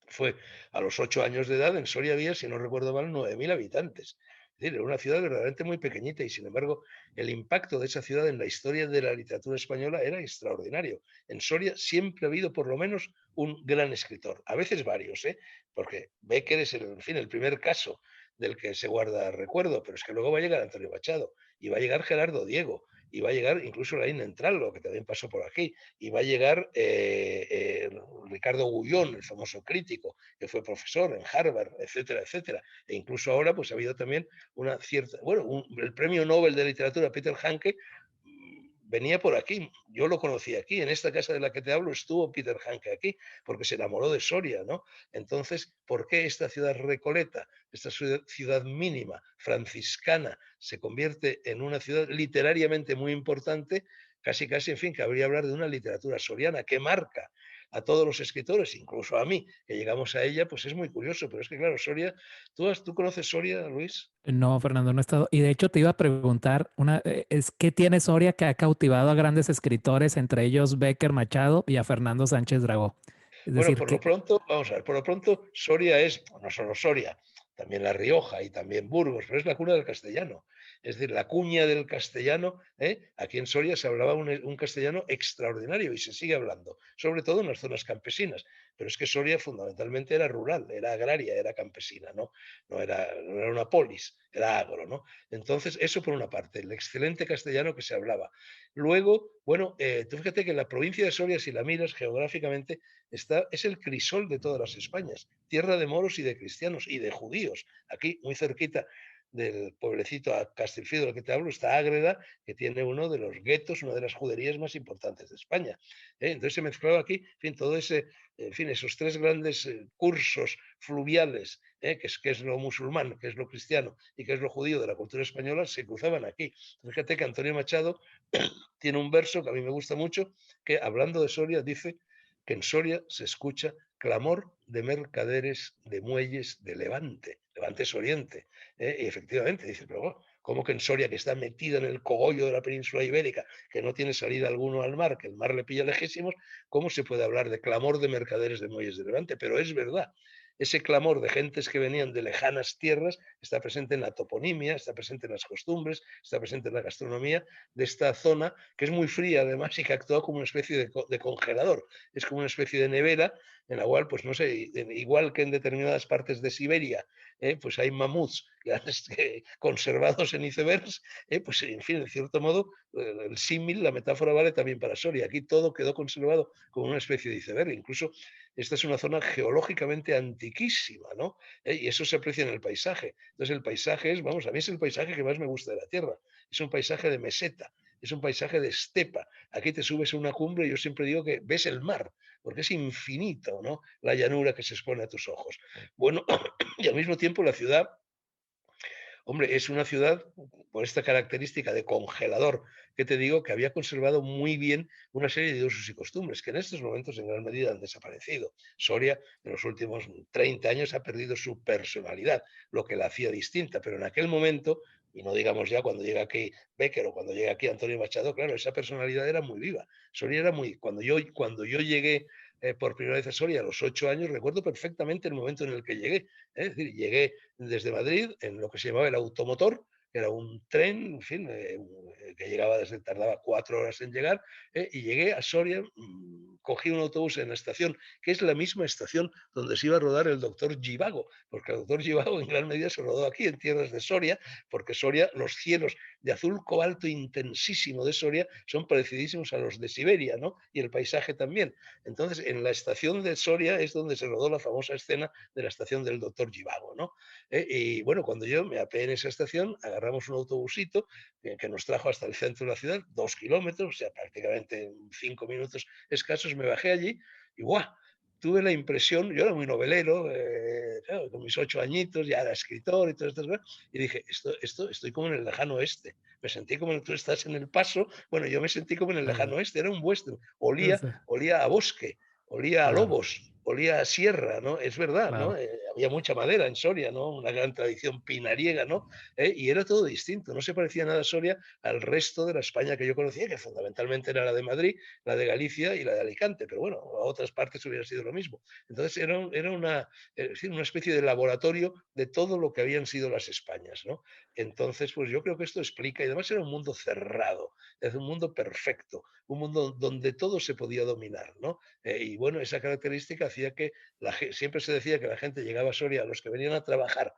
fue a los 8 años de edad, en Soria había, si no recuerdo mal, 9.000 habitantes. decir, era una ciudad verdaderamente muy pequeñita y, sin embargo, el impacto de esa ciudad en la historia de la literatura española era extraordinario. En Soria siempre ha habido por lo menos un gran escritor, a veces varios, ¿eh? Porque Bécquer es, en fin, el primer caso del que se guarda recuerdo, pero es que luego va a llegar Antonio Machado y va a llegar Gerardo Diego y va a llegar incluso Laín Entralgo, que también pasó por aquí, y va a llegar Ricardo Gullón, el famoso crítico, que fue profesor en Harvard, etcétera, etcétera. E incluso ahora pues ha habido también una cierta, bueno, el premio Nobel de literatura Peter Hanke venía por aquí, yo lo conocí aquí, en esta casa de la que te hablo estuvo Peter Hanke aquí, porque se enamoró de Soria, ¿no? Entonces, ¿por qué esta ciudad recoleta, esta ciudad mínima, franciscana, se convierte en una ciudad literariamente muy importante? Casi, casi, en fin, cabría hablar de una literatura soriana que marca a todos los escritores, incluso a mí, que llegamos a ella, pues es muy curioso, pero es que claro, Soria, ¿tú conoces Soria, Luis? No, Fernando, no he estado. Y de hecho te iba a preguntar, ¿qué tiene Soria que ha cautivado a grandes escritores, entre ellos Bécquer Machado y a Fernando Sánchez Dragó? Es Bueno, decir, por lo que pronto, vamos a ver, por lo pronto Soria es, no solo Soria, también La Rioja y también Burgos, pero es la cuna del castellano. Es decir, la cuña del castellano, ¿eh? Aquí en Soria se hablaba un castellano extraordinario y se sigue hablando, sobre todo en las zonas campesinas. Pero es que Soria fundamentalmente era rural, era agraria, era campesina, ¿no? No era una polis, era agro, ¿no? Entonces, eso por una parte, el excelente castellano que se hablaba. Luego, bueno, tú fíjate que la provincia de Soria, si la miras geográficamente, es el crisol de todas las Españas, tierra de moros y de cristianos y de judíos. Aquí, muy cerquita del pueblecito a Castelfido del que te hablo, está Ágreda, que tiene uno de los guetos, una de las juderías más importantes de España. Entonces se mezclaba aquí, en fin, todo ese, en fin, esos tres grandes cursos fluviales, que es lo musulmán, que es lo cristiano y que es lo judío de la cultura española, se cruzaban aquí. Fíjate que Antonio Machado tiene un verso que a mí me gusta mucho, que hablando de Soria dice que en Soria se escucha clamor de mercaderes de muelles de Levante. Levante es Oriente. Y efectivamente, dice, pero bueno, ¿cómo que en Soria, que está metida en el cogollo de la península ibérica, que no tiene salida alguno al mar, que el mar le pilla lejísimos, cómo se puede hablar de clamor de mercaderes de muelles de Levante? Pero es verdad. Ese clamor de gentes que venían de lejanas tierras está presente en la toponimia, está presente en las costumbres, está presente en la gastronomía de esta zona, que es muy fría además y que actúa como una especie de congelador. Es como una especie de nevera en la cual, pues no sé, igual que en determinadas partes de Siberia, pues hay mamuts conservados en icebergs, pues en fin, en cierto modo, el símil, la metáfora vale también para Soria. Aquí todo quedó conservado como una especie de iceberg. Incluso esta es una zona geológicamente antiquísima, ¿no? Y eso se aprecia en el paisaje. Entonces el paisaje es, vamos, a mí es el paisaje que más me gusta de la Tierra. Es un paisaje de meseta, es un paisaje de estepa. Aquí te subes a una cumbre y yo siempre digo que ves el mar, porque es infinito, ¿no? La llanura que se expone a tus ojos. Bueno, y al mismo tiempo la ciudad, hombre, es una ciudad por esta característica de congelador que te digo que había conservado muy bien una serie de usos y costumbres que en estos momentos en gran medida han desaparecido. Soria en los últimos 30 años ha perdido su personalidad, lo que la hacía distinta, pero en aquel momento, y no digamos ya cuando llega aquí Bécquer o cuando llega aquí Antonio Machado, claro, esa personalidad era muy viva. Soria era muy, cuando yo llegué por primera vez a Soria a los 8 años, recuerdo perfectamente el momento en el que llegué. Es decir, llegué desde Madrid en lo que se llamaba el automotor, que era un tren, en fin, que llegaba tardaba 4 horas en llegar, y llegué a Soria, cogí un autobús en la estación, que es la misma estación donde se iba a rodar el doctor Givago, porque el doctor Givago en gran medida se rodó aquí, en tierras de Soria, porque Soria, los cielos de azul cobalto intensísimo de Soria son parecidísimos a los de Siberia, ¿no? Y el paisaje también. Entonces, en la estación de Soria es donde se rodó la famosa escena de la estación del doctor Givago, ¿no? Y bueno, cuando yo me apeé en esa estación, agarramos un autobusito que nos trajo hasta el centro de la ciudad, 2 kilómetros, o sea, prácticamente en 5 minutos escasos, me bajé allí y ¡guau! Tuve la impresión, yo era muy novelero, claro, con mis 8 añitos, ya era escritor y todas estas cosas, y dije, estoy como en el lejano oeste. Me sentí como tú estás en El Paso, bueno, yo me sentí como en el claro, lejano oeste, era un western, o olía, sea, olía a bosque, olía a claro, lobos, olía a sierra, ¿no? Es verdad, ¿no? claro. había mucha madera en Soria, ¿no? Una gran tradición pinariega, ¿no? Y era todo distinto, no se parecía nada Soria al resto de la España que yo conocía, que fundamentalmente era la de Madrid, la de Galicia y la de Alicante, pero bueno, a otras partes hubiera sido lo mismo. Entonces era una especie de laboratorio de todo lo que habían sido las Españas, ¿no? Entonces, pues yo creo que esto explica, y además era un mundo cerrado, es un mundo perfecto, un mundo donde todo se podía dominar, ¿no? Y bueno, esa característica hacía que siempre se decía que la gente llegaba a Soria, los que venían a trabajar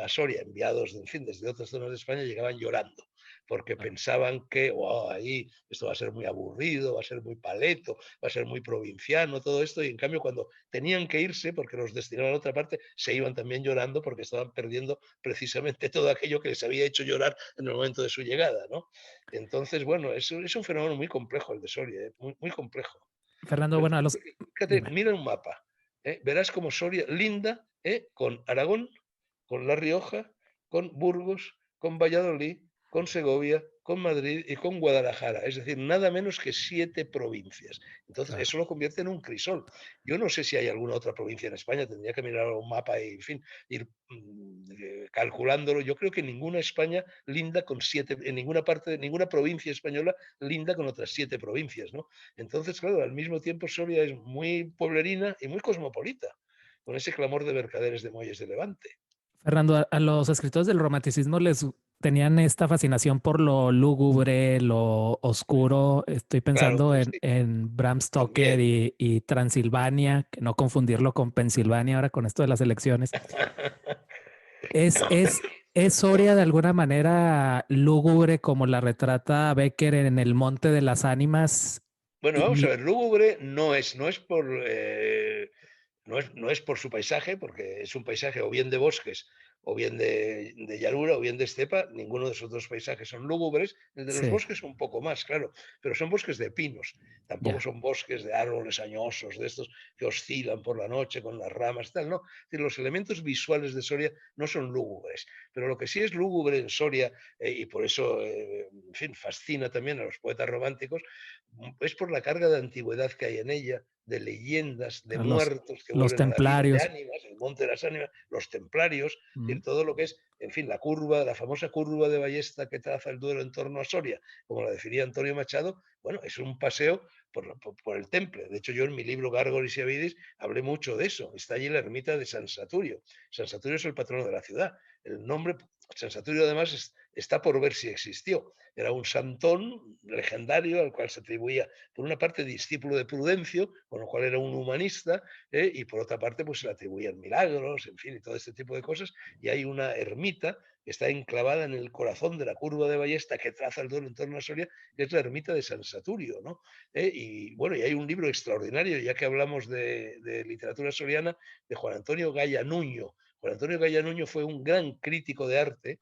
a Soria, enviados, en fin, desde otras zonas de España, llegaban llorando, porque Claro. pensaban que wow, ahí esto va a ser muy aburrido, va a ser muy paleto, va a ser muy provinciano, todo esto, y en cambio cuando tenían que irse, porque los destinaban a otra parte, se iban también llorando porque estaban perdiendo precisamente todo aquello que les había hecho llorar en el momento de su llegada, ¿no? Entonces, bueno, es un fenómeno muy complejo el de Soria, muy, muy complejo. Fernando, Pero bueno, fíjate, dime. mira un mapa, verás como Soria linda, con Aragón, con La Rioja, con Burgos, con Valladolid, con Segovia, con Madrid y con Guadalajara. Es decir, nada menos que 7 provincias. Entonces, Claro. eso lo convierte en un crisol. Yo no sé si hay alguna otra provincia en España, tendría que mirar un mapa y, en fin, ir calculándolo. Yo creo que ninguna España linda con 7, en ninguna parte, de ninguna provincia española linda con otras 7 provincias, ¿no? Entonces, claro, al mismo tiempo Soria es muy pueblerina y muy cosmopolita, con ese clamor de mercaderes de muelles de Levante. Fernando, a los escritores del romanticismo les tenían esta fascinación por lo lúgubre, lo oscuro. Estoy Claro, pensando sí, en Bram Stoker también. y Transilvania, que no confundirlo con Pensilvania ahora con esto de las elecciones. Es, es, es Soria de alguna manera lúgubre como la retrata Becker en El Monte de las Ánimas. Bueno, vamos a Y ver, lúgubre no es por su paisaje, porque es un paisaje o bien de bosques, o bien de llanura, o bien de estepa. Ninguno de esos dos paisajes son lúgubres. El de los sí, bosques un poco más, claro, pero son bosques de pinos. Tampoco ya, son bosques de árboles añosos, de estos que oscilan por la noche con las ramas, tal, no. Es decir, los elementos visuales de Soria no son lúgubres, pero lo que sí es lúgubre en Soria, y por eso, en fin, fascina también a los poetas románticos, es por la carga de antigüedad que hay en ella, de leyendas, de claro, muertos que los vuelven a la vida, de templarios. ánimas, el monte de las ánimas, los templarios, es Mm. decir, todo lo que es, en fin, la curva, la famosa curva de ballesta que traza el Duero en torno a Soria, como la definía Antonio Machado, bueno, es un paseo por el temple. De hecho, yo en mi libro Gárgoles y Avidis hablé mucho de eso. Está allí la ermita de San Saturio. San Saturio es el patrono de la ciudad. El nombre, San Saturio además está por ver si existió. Era un santón legendario al cual se atribuía, por una parte, discípulo de Prudencio, con lo cual era un humanista, y por otra parte, pues se le atribuían milagros, en fin, y todo este tipo de cosas. Y hay una ermita que está enclavada en el corazón de la curva de ballesta que traza el Duero en torno a Soria, que es la ermita de San Saturio, ¿no? Y bueno, y hay un libro extraordinario, ya que hablamos de literatura soriana, de Juan Antonio Gaya Nuño. Juan Antonio Gaya Nuño fue un gran crítico de arte,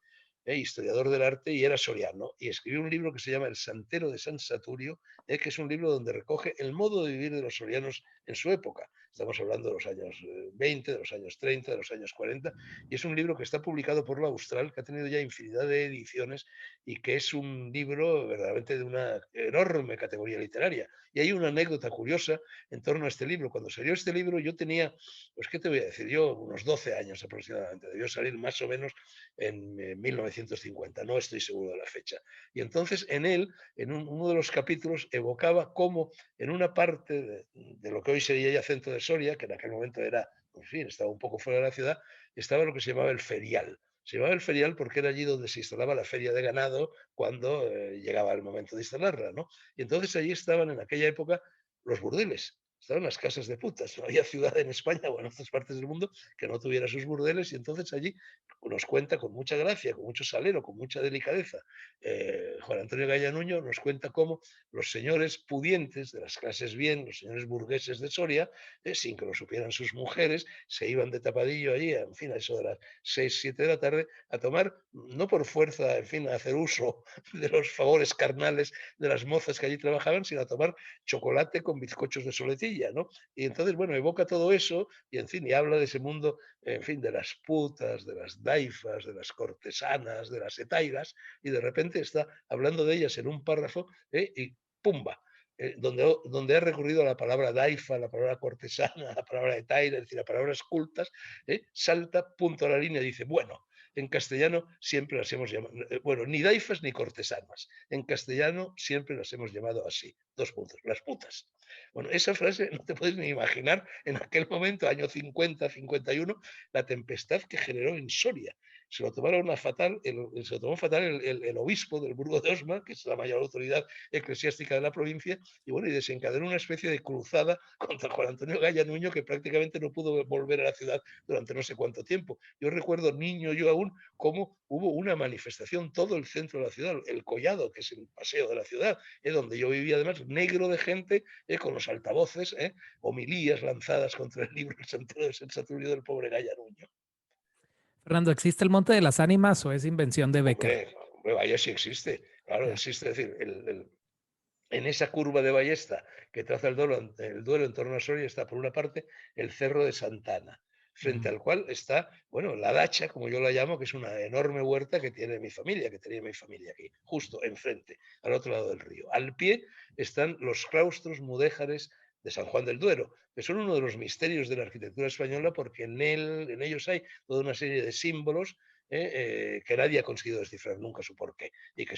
historiador del arte, y era soriano, y escribió un libro que se llama El Santero de San Saturio, que es un libro donde recoge el modo de vivir de los sorianos en su época. Estamos hablando de los años 20, de los años 30, de los años 40, y es un libro que está publicado por la Austral, que ha tenido ya infinidad de ediciones y que es un libro verdaderamente de una enorme categoría literaria. Y hay una anécdota curiosa en torno a este libro. Cuando salió este libro yo tenía, pues qué te voy a decir, yo unos 12 años aproximadamente, debió salir más o menos en 1950, no estoy seguro de la fecha. Y entonces en él, en uno de los capítulos, evocaba cómo en una parte de lo que hoy sería ya centro de Soria, que en aquel momento era, en fin, estaba un poco fuera de la ciudad, estaba lo que se llamaba el ferial. Se llamaba el ferial porque era allí donde se instalaba la feria de ganado cuando llegaba el momento de instalarla, ¿no? Y entonces allí estaban en aquella época los burdeles, estaban las casas de putas. No había ciudad en España o en otras partes del mundo que no tuviera sus burdeles, y entonces allí nos cuenta con mucha gracia, con mucho salero, con mucha delicadeza, Juan Antonio Gaya Nuño nos cuenta cómo los señores pudientes de las clases bien, los señores burgueses de Soria, sin que lo supieran sus mujeres, se iban de tapadillo allí, en fin, a eso de las 6 7 de la tarde, a tomar, no por fuerza, en fin, a hacer uso de los favores carnales de las mozas que allí trabajaban, sino a tomar chocolate con bizcochos de soletilla, ¿no? Y entonces, bueno, evoca todo eso y, en fin, y habla de ese mundo, en fin, de las putas, de las daifas, de las cortesanas, de las etairas, y de repente está hablando de ellas en un párrafo, y ¡pumba! donde ha recurrido a la palabra daifa, a la palabra cortesana, a la palabra etaira, es decir, a palabras cultas, salta punto a la línea y dice, bueno, en castellano siempre las hemos llamado, bueno, ni daifas ni cortesanas, en castellano siempre las hemos llamado así, dos puntos, las putas. Bueno, esa frase no te puedes ni imaginar en aquel momento, año 50, 51, la tempestad que generó en Soria. Se lo tomaron a fatal, se lo tomó fatal el obispo del Burgo de Osma, que es la mayor autoridad eclesiástica de la provincia, y bueno, y desencadenó una especie de cruzada contra Juan Antonio Gaya Nuño, que prácticamente no pudo volver a la ciudad durante no sé cuánto tiempo. Yo recuerdo, niño yo aún, cómo hubo una manifestación, todo el centro de la ciudad, el Collado, que es el paseo de la ciudad, donde yo vivía además, negro de gente, con los altavoces, homilías lanzadas contra el libro El Santero de San Saturio del pobre Gaya Nuño. Fernando, ¿existe el Monte de las Ánimas o es invención de Becker? Hombre, vaya sí existe, claro, Ya. existe, es decir, en esa curva de ballesta que traza el duelo en torno a Soria está por una parte el Cerro de Santana, frente Mm. al cual está, bueno, la dacha, como yo la llamo, que es una enorme huerta que tiene mi familia, que tenía mi familia aquí, justo enfrente, al otro lado del río. Al pie están los claustros mudéjares de San Juan del Duero, que son uno de los misterios de la arquitectura española porque en ellos hay toda una serie de símbolos que nadie ha conseguido descifrar nunca su porqué y que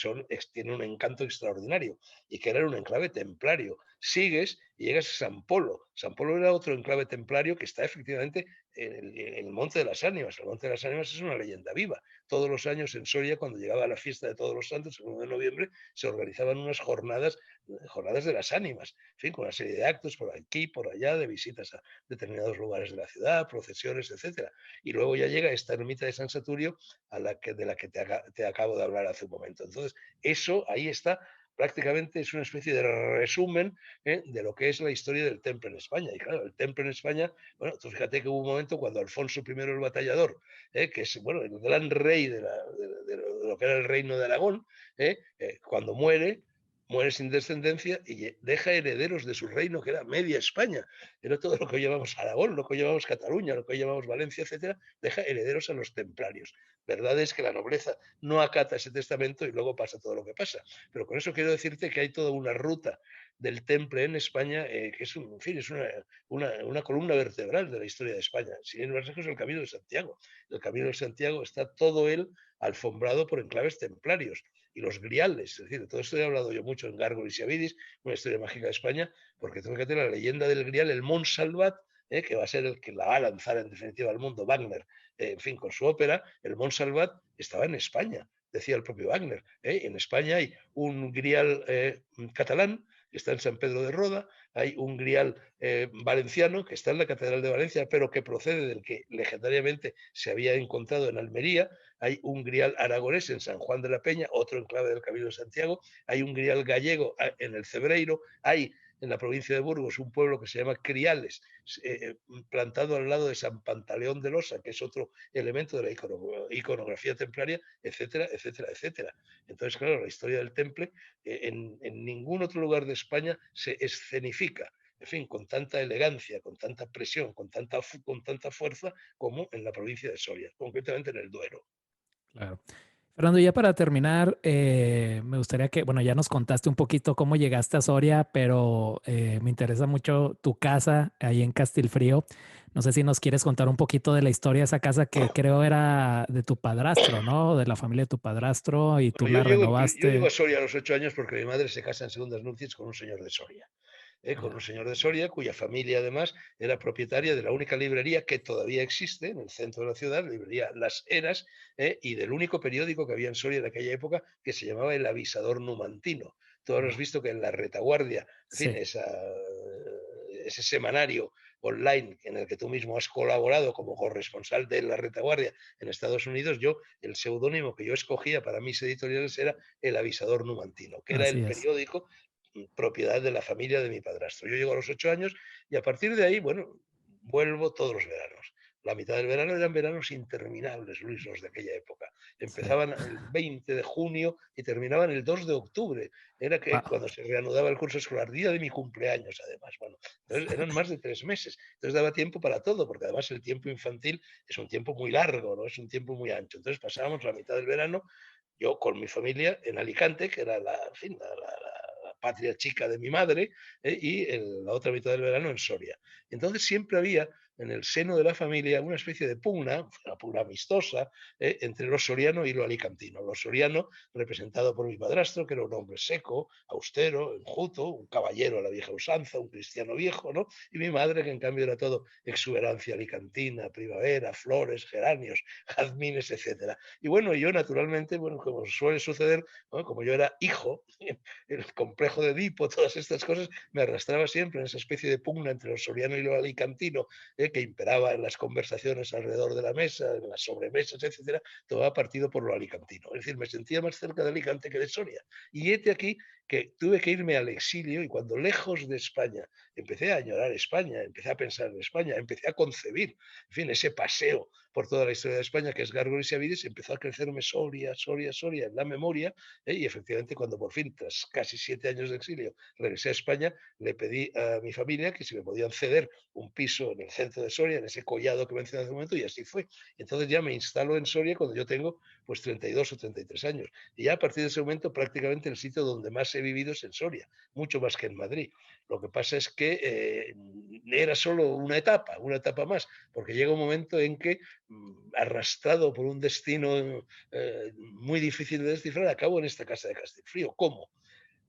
tienen un encanto extraordinario y que era un enclave templario. Sigues y llegas a San Polo. San Polo era otro enclave templario que está efectivamente en el Monte de las Ánimas. El Monte de las Ánimas es una leyenda viva. Todos los años en Soria, cuando llegaba la fiesta de Todos los Santos, el 1 de noviembre, se organizaban unas jornadas de las ánimas, en fin, con una serie de actos por aquí, por allá, de visitas a determinados lugares de la ciudad, procesiones, etcétera. Y luego ya llega esta ermita de San Saturio de la que te acabo de hablar hace un momento. Entonces, eso ahí está, prácticamente es una especie de resumen de lo que es la historia del temple en España. Y claro, el temple en España, bueno, tú fíjate que hubo un momento cuando Alfonso I el Batallador, que es bueno, el gran rey de lo que era el reino de Aragón, cuando muere sin descendencia y deja herederos de su reino, que era media España. Era todo lo que hoy llamamos Aragón, lo que hoy llamamos Cataluña, lo que hoy llamamos Valencia, etcétera, deja herederos a los templarios. Verdad es que la nobleza no acata ese testamento y luego pasa todo lo que pasa. Pero con eso quiero decirte que hay toda una ruta del temple en España que es, en fin, es una columna vertebral de la historia de España. Sin ir más lejos, el Camino de Santiago. El Camino de Santiago está todo él alfombrado por enclaves templarios y los griales, es decir, de todo esto he hablado yo mucho en Gárgoles y Avidis, una historia mágica de España, porque tengo que tener la leyenda del grial, el Montsalvat, que va a ser el que la va a lanzar en definitiva al mundo, Wagner, en fin, con su ópera, el Montsalvat estaba en España, decía el propio Wagner. En España hay un grial catalán que está en San Pedro de Roda, hay un grial valenciano que está en la Catedral de Valencia, pero que procede del que legendariamente se había encontrado en Almería, hay un grial aragonés en San Juan de la Peña, otro enclave del Camino de Santiago, hay un grial gallego en el Cebreiro, hay en la provincia de Burgos un pueblo que se llama Criales, plantado al lado de San Pantaleón de Losa, que es otro elemento de la iconografía templaria, etcétera, etcétera, etcétera. Entonces, claro, la historia del temple en ningún otro lugar de España se escenifica, en fin, con tanta elegancia, con tanta presión, con tanta fuerza como en la provincia de Soria, concretamente en el Duero. Claro. Fernando, ya para terminar, me gustaría que, bueno, ya nos contaste un poquito cómo llegaste a Soria, pero me interesa mucho tu casa ahí en Castilfrío. No sé si nos quieres contar un poquito de la historia de esa casa que creo era de tu padrastro, ¿no? De la familia de tu padrastro y tú Bueno, la yo llego a renovaste. Soria a los 8 años porque mi madre se casa en segundas nupcias con un señor de Soria. Con un Ya. señor de Soria, cuya familia además era propietaria de la única librería que todavía existe en el centro de la ciudad, librería Las Heras, y del único periódico que había en Soria en aquella época, que se llamaba El Avisador Numantino. Tú habrás Ya. visto que en La Retaguardia, en fin, Sí, ese semanario online en el que tú mismo has colaborado como corresponsal de La Retaguardia en Estados Unidos, el seudónimo que yo escogía para mis editoriales era El Avisador Numantino, que era así el es. periódico propiedad de la familia de mi padrastro. Yo llego a los 8 años y a partir de ahí, bueno, vuelvo todos los veranos. La mitad del verano eran veranos interminables, Luis, los de aquella época. Sí. Empezaban el 20 de junio y terminaban el 2 de octubre. Era que Wow. cuando se reanudaba el curso escolar, día de mi cumpleaños, además. Bueno, entonces eran más de 3 meses. Entonces daba tiempo para todo, porque además el tiempo infantil es un tiempo muy largo, ¿no? Es un tiempo muy ancho. Entonces pasábamos la mitad del verano yo con mi familia en Alicante, que era la, en fin, patria chica de mi madre, y la otra mitad del verano en Soria. Entonces siempre había en el seno de la familia una especie de pugna, una pugna amistosa, entre lo soriano y lo alicantino. Lo soriano representado por mi padrastro, que era un hombre seco, austero, enjuto, un caballero a la vieja usanza, un cristiano viejo, ¿no? Y mi madre, que en cambio era todo exuberancia alicantina, primavera, flores, geranios, jazmines, etcétera. Y bueno, yo naturalmente, bueno, como suele suceder, ¿no? Como yo era hijo, el complejo de Edipo, todas estas cosas, me arrastraba siempre en esa especie de pugna entre lo soriano y lo alicantino, que imperaba en las conversaciones alrededor de la mesa, en las sobremesas, etcétera, tomaba partido por lo alicantino. Es decir, me sentía más cerca de Alicante que de Soria. Y hete aquí que tuve que irme al exilio y cuando lejos de España empecé a añorar España, empecé a pensar en España, empecé a concebir, en fin, ese paseo por toda la historia de España que es Gárgoles y Avides, empezó a crecerme Soria, Soria, Soria en la memoria, y efectivamente cuando por fin, tras casi 7 años de exilio, regresé a España, le pedí a mi familia que si me podían ceder un piso en el centro de Soria, en ese collado que mencioné hace un momento, y así fue. Entonces ya me instalo en Soria cuando yo tengo pues 32 o 33 años. Y ya a partir de ese momento prácticamente el sitio donde más he vivido es en Soria, mucho más que en Madrid. Lo que pasa es que era solo una etapa más, porque llega un momento en que, arrastrado por un destino muy difícil de descifrar, acabo en esta casa de Castelfrío. ¿Cómo?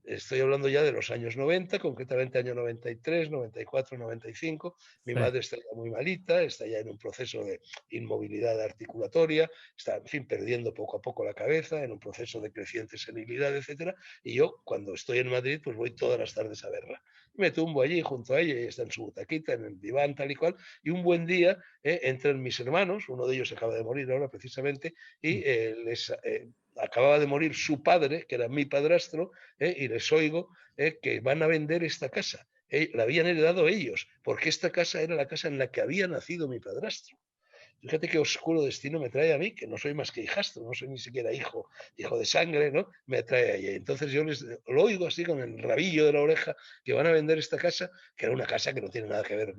Estoy hablando ya de los años 90, concretamente año 93, 94, 95. Mi Sí. madre está ya muy malita, está ya en un proceso de inmovilidad articulatoria, está, en fin, perdiendo poco a poco la cabeza, en un proceso de creciente senilidad, etcétera. Y yo, cuando estoy en Madrid, pues voy todas las tardes a verla. Me tumbo allí junto a ella, ella está en su butaquita, en el diván, tal y cual, y un buen día entran mis hermanos, uno de ellos acaba de morir ahora precisamente, y acababa de morir su padre, que era mi padrastro, y les oigo que van a vender esta casa. La habían heredado ellos, porque esta casa era la casa en la que había nacido mi padrastro. Fíjate qué oscuro destino me trae a mí, que no soy más que hijastro, no soy ni siquiera hijo de sangre, ¿no? Me trae ahí. Entonces yo lo oigo así con el rabillo de la oreja que van a vender esta casa, que era una casa que no tiene nada que ver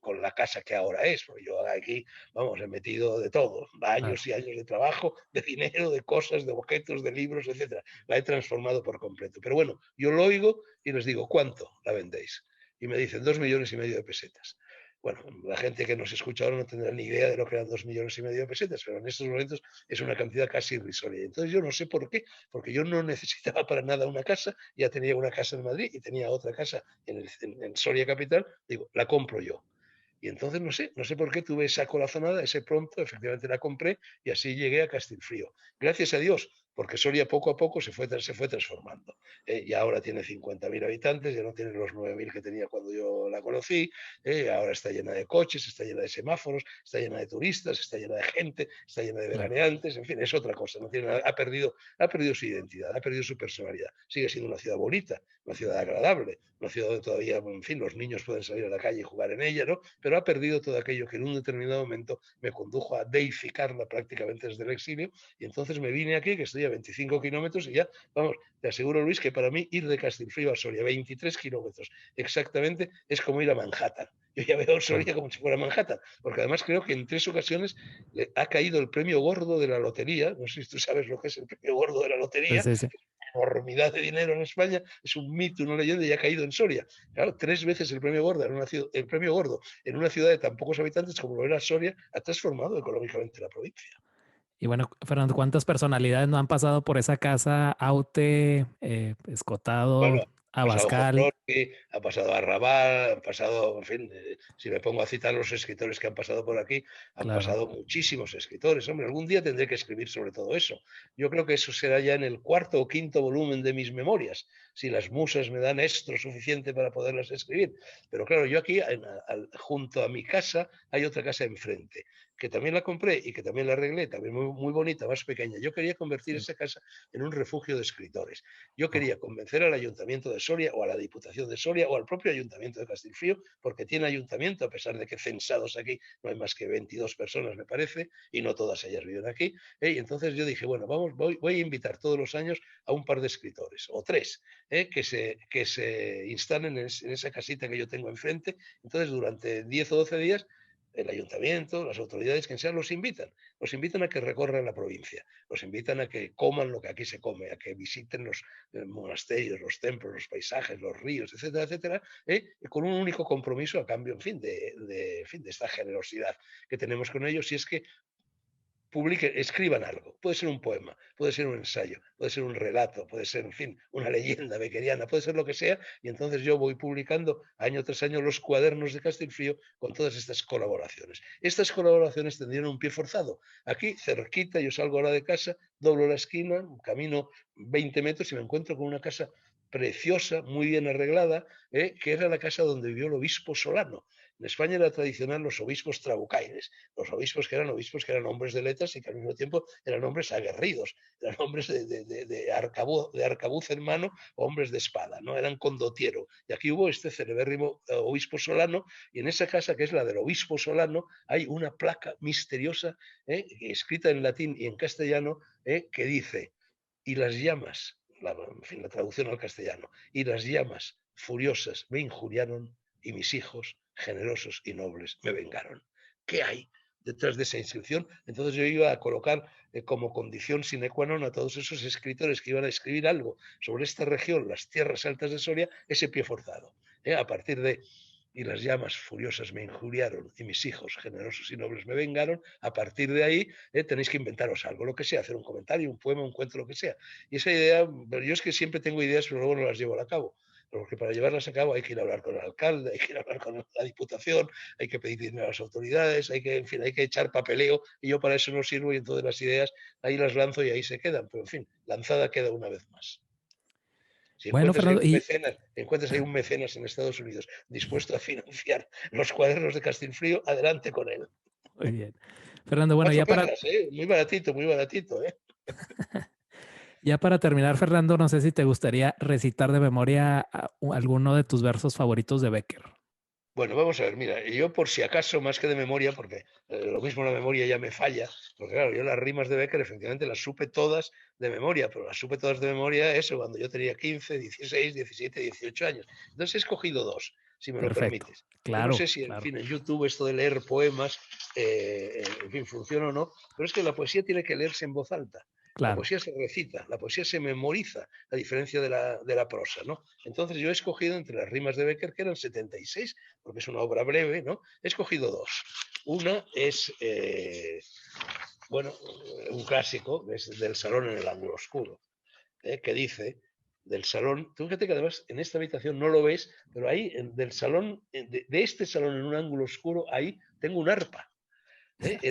con la casa que ahora es, porque yo aquí, vamos, he metido de todo, Claro. años y años de trabajo, de dinero, de cosas, de objetos, de libros, etcétera. La he transformado por completo. Pero bueno, yo lo oigo y les digo, ¿cuánto la vendéis? Y me dicen 2,5 millones de pesetas. Bueno, la gente que nos escucha ahora no tendrá ni idea de lo que eran 2,5 millones de pesetas, pero en estos momentos es una cantidad casi irrisoria. Entonces yo no sé por qué, porque yo no necesitaba para nada una casa, ya tenía una casa en Madrid y tenía otra casa en Soria Capital, digo, la compro yo. Y entonces no sé por qué tuve esa corazonada, ese pronto, efectivamente la compré y así llegué a Castilfrío. Gracias a Dios, porque Soria poco a poco se fue transformando. Y ahora tiene 50.000 habitantes, ya no tiene los 9.000 que tenía cuando yo la conocí, ahora está llena de coches, está llena de semáforos, está llena de turistas, está llena de gente, está llena de Claro. veraneantes, en fin, es otra cosa, no tiene ha perdido su identidad, ha perdido su personalidad. Sigue siendo una ciudad bonita, una ciudad agradable, una ciudad donde todavía, en fin, los niños pueden salir a la calle y jugar en ella, ¿no? Pero ha perdido todo aquello que en un determinado momento me condujo a deificarla prácticamente desde el exilio, y entonces me vine aquí, que estoy a 25 kilómetros, y ya, vamos, te aseguro, Luis, que para mí ir de Castilfrío a Soria, 23 kilómetros exactamente, es como ir a Manhattan. Yo ya veo Claro. Soria como si fuera Manhattan, porque además creo que en 3 ocasiones le ha caído el premio gordo de la lotería. No sé si tú sabes lo que es el premio gordo de la Sí, lotería, sí, sí. enormidad de dinero en España, es un mito, una leyenda, y ha caído en Soria. Claro, 3 veces el premio gordo en una ciudad de tan pocos habitantes como lo era Soria, ha transformado económicamente la provincia. Y bueno, Fernando, ¿cuántas personalidades no han pasado por esa casa? Aute, Bueno, Escotado, ha pasado Abascal. Jodorowsky, ha pasado Arrabal, han pasado, en fin, si me pongo a citar los escritores que han pasado por aquí, han Claro. pasado muchísimos escritores. Hombre, algún día tendré que escribir sobre todo eso. Yo creo que eso será ya en el cuarto o quinto volumen de mis memorias, si las musas me dan estro suficiente para poderlas escribir. Pero claro, yo aquí, junto a mi casa, hay otra casa enfrente, que también la compré y que también la arreglé, también muy, muy bonita, más pequeña. Yo quería convertir Sí. esa casa en un refugio de escritores. Yo Oh, quería convencer al Ayuntamiento de Soria o a la Diputación de Soria o al propio Ayuntamiento de Castilfrío, porque tiene ayuntamiento, a pesar de que censados aquí no hay más que 22 personas, me parece, y no todas ellas viven aquí. Y entonces yo dije, bueno, voy a invitar todos los años a un par de escritores, o tres, que se instalen en esa casita que yo tengo enfrente. Entonces, durante 10 o 12 días, el ayuntamiento, las autoridades, quien sea, los invitan a que recorran la provincia, los invitan a que coman lo que aquí se come, a que visiten los monasterios, los templos, los paisajes, los ríos, etcétera, etcétera, con un único compromiso a cambio, en fin, en fin, de esta generosidad que tenemos con ellos, y es que publiquen, escriban algo. Puede ser un poema, puede ser un ensayo, puede ser un relato, puede ser, en fin, una leyenda beckeriana, puede ser lo que sea, y entonces yo voy publicando año tras año los cuadernos de Castilfrío con todas estas colaboraciones. Estas colaboraciones tendrían un pie forzado. Aquí, cerquita, yo salgo ahora de casa, doblo la esquina, camino 20 metros y me encuentro con una casa preciosa, muy bien arreglada, que era la casa donde vivió el obispo Solano. En España era tradicional los obispos trabucaires, los obispos que eran hombres de letras y que al mismo tiempo eran hombres aguerridos, eran hombres de arcabuz en mano, hombres de espada, ¿no? Eran condottiero. Y aquí hubo este celebérrimo obispo Solano, y en esa casa, que es la del obispo Solano, hay una placa misteriosa, escrita en latín y en castellano, que dice: y las llamas, en fin, la traducción al castellano, y las llamas furiosas me injuriaron y mis hijos, generosos y nobles, me vengaron. ¿Qué hay detrás de esa inscripción? Entonces yo iba a colocar como condición sine qua non a todos esos escritores que iban a escribir algo sobre esta región, las tierras altas de Soria, ese pie forzado. A partir de y las llamas furiosas me injuriaron y mis hijos generosos y nobles me vengaron, a partir de ahí tenéis que inventaros algo, lo que sea, hacer un comentario, un poema, un cuento, lo que sea. Y esa idea, pero yo es que siempre tengo ideas, pero luego no las llevo a cabo. Porque para llevarlas a cabo hay que ir a hablar con el alcalde, hay que ir a hablar con la diputación, hay que pedir dinero a las autoridades, hay que, en fin, hay que echar papeleo, y yo para eso no sirvo, y entonces las ideas ahí las lanzo y ahí se quedan. Pero en fin, lanzada queda una vez más. Si Bueno, Fernando, y encuentras ahí un mecenas en Estados Unidos dispuesto a financiar los cuadernos de Castilfrío, adelante con él. muy bien. Fernando, bueno, 4 cajas, muy baratito, ¿eh? ya para terminar, Fernando, no sé si te gustaría recitar de memoria alguno de tus versos favoritos de Becker. Bueno, vamos a ver, mira, yo por si acaso, más que de memoria, porque lo mismo la memoria ya me falla, porque claro, yo las rimas de Becker efectivamente las supe todas de memoria, pero las supe todas de memoria eso cuando yo tenía 15, 16, 17, 18 años. Entonces he escogido dos, si me lo Perfecto. permites. Yo no Claro, sé si, en claro, fin, en YouTube esto de leer poemas, en fin, funciona o no, pero es que la poesía tiene que leerse en voz alta. La claro. poesía se recita, la poesía se memoriza, a diferencia de la prosa, ¿no? Entonces yo he escogido entre las rimas de Becker, que eran 76, porque es una obra breve, ¿no? He escogido dos. Una es, bueno, un clásico, es del salón en el ángulo oscuro, que dice, del salón, tú fíjate que además en esta habitación no lo ves, pero ahí, del salón, de este salón en un ángulo oscuro, ahí tengo un arpa.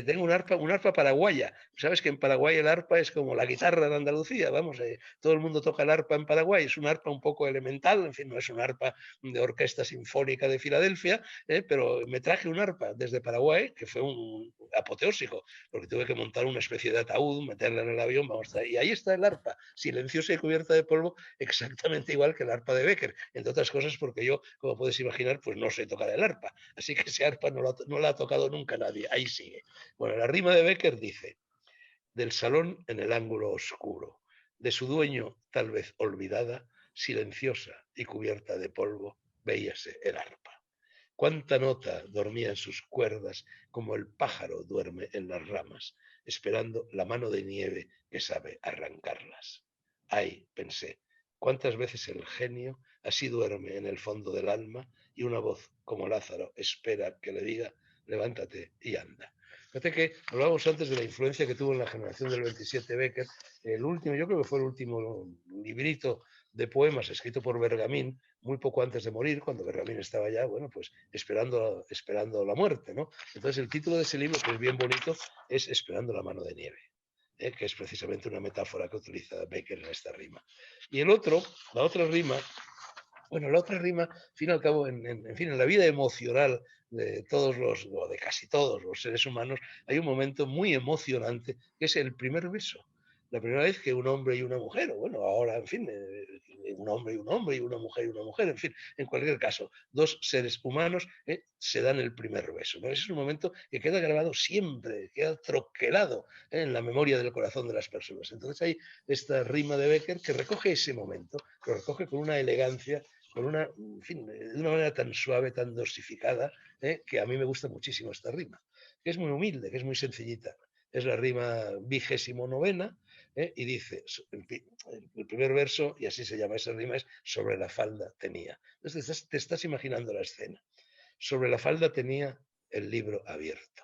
Tengo un arpa paraguaya. Sabes que en Paraguay el arpa es como la guitarra de Andalucía, vamos, todo el mundo toca el arpa en Paraguay, es un arpa un poco elemental, en fin, no es un arpa de orquesta sinfónica de Filadelfia, pero me traje un arpa desde Paraguay, que fue un apoteósico, porque tuve que montar una especie de ataúd, meterla en el avión, vamos, y ahí está el arpa, silenciosa y cubierta de polvo, exactamente igual que el arpa de Becker, entre otras cosas porque yo, como puedes imaginar, pues no sé tocar el arpa, así que ese arpa no la ha tocado nunca nadie, ahí sigue. Bueno, la rima de Becker dice: del salón en el ángulo oscuro, de su dueño tal vez olvidada, silenciosa y cubierta de polvo, veíase el arpa. Cuánta nota dormía en sus cuerdas, como el pájaro duerme en las ramas, esperando la mano de nieve que sabe arrancarlas. Ay, pensé, cuántas veces el genio así duerme en el fondo del alma y una voz como Lázaro espera que le diga: levántate y anda. Fíjate que hablábamos antes de la influencia que tuvo en la generación del 27 Becker, el último, yo creo que fue el último librito de poemas escrito por Bergamín, muy poco antes de morir, cuando Bergamín estaba ya, bueno, pues esperando la muerte, ¿no? Entonces el título de ese libro, que es bien bonito, es Esperando la mano de nieve, que es precisamente una metáfora que utiliza Becker en esta rima. Y la otra rima, bueno, la otra rima, al fin y al cabo, en fin, en la vida emocional de todos o de casi todos los seres humanos, hay un momento muy emocionante que es el primer beso. La primera vez que un hombre y una mujer, o bueno, ahora, en fin, un hombre y una mujer, en fin, en cualquier caso, dos seres humanos se dan el primer beso, ¿no? Ese es un momento que queda grabado siempre, queda troquelado en la memoria del corazón de las personas. Entonces hay esta rima de Becker que recoge ese momento, lo recoge con una elegancia, con una, en fin, de una manera tan suave, tan dosificada, que a mí me gusta muchísimo esta rima, que es muy humilde, que es muy sencillita. Es la rima 29ª, y dice, el primer verso, y así se llama esa rima, es sobre la falda tenía. Entonces te estás imaginando la escena. Sobre la falda tenía el libro abierto.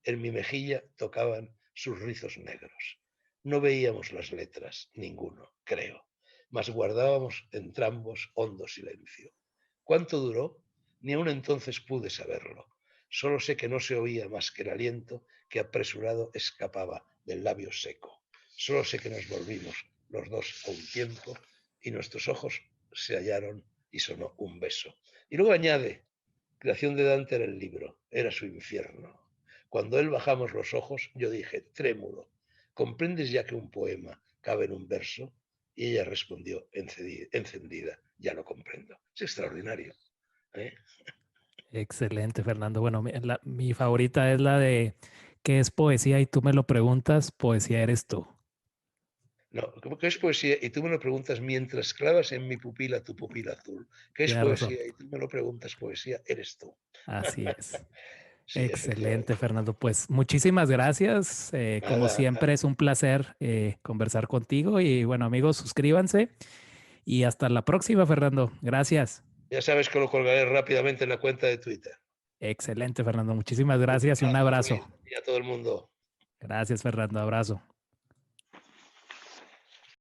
En mi mejilla tocaban sus rizos negros. No veíamos las letras, ninguno, creo, mas guardábamos entrambos hondo silencio. ¿Cuánto duró? Ni aún entonces pude saberlo. Solo sé que no se oía más que el aliento que apresurado escapaba del labio seco. Solo sé que nos volvimos los dos a un tiempo y nuestros ojos se hallaron y sonó un beso. Y luego añade, creación de Dante era el libro, era su infierno. Cuando él bajamos los ojos, yo dije, trémulo, ¿comprendes ya que un poema cabe en un verso? Y ella respondió, encendida, ya no comprendo. Es extraordinario. ¿Eh? Excelente, Fernando. Bueno, mi favorita es la de ¿qué es poesía? Y tú me lo preguntas, poesía eres tú. No, ¿qué es poesía? Y tú me lo preguntas mientras clavas en mi pupila tu pupila azul. ¿Qué es Tienes razón. poesía? Y tú me lo preguntas, poesía eres tú. Así es. Sí, Excelente, efectivamente. Fernando. Pues muchísimas gracias. Como Nada, siempre, es un placer conversar contigo. Y bueno, amigos, suscríbanse. Y hasta la próxima, Fernando. Gracias. ya sabes que lo colgaré rápidamente en la cuenta de Twitter. Excelente, Fernando. Muchísimas Un gracias y un abrazo, abrazo. Luis, y a todo el mundo. Gracias, Fernando. Abrazo.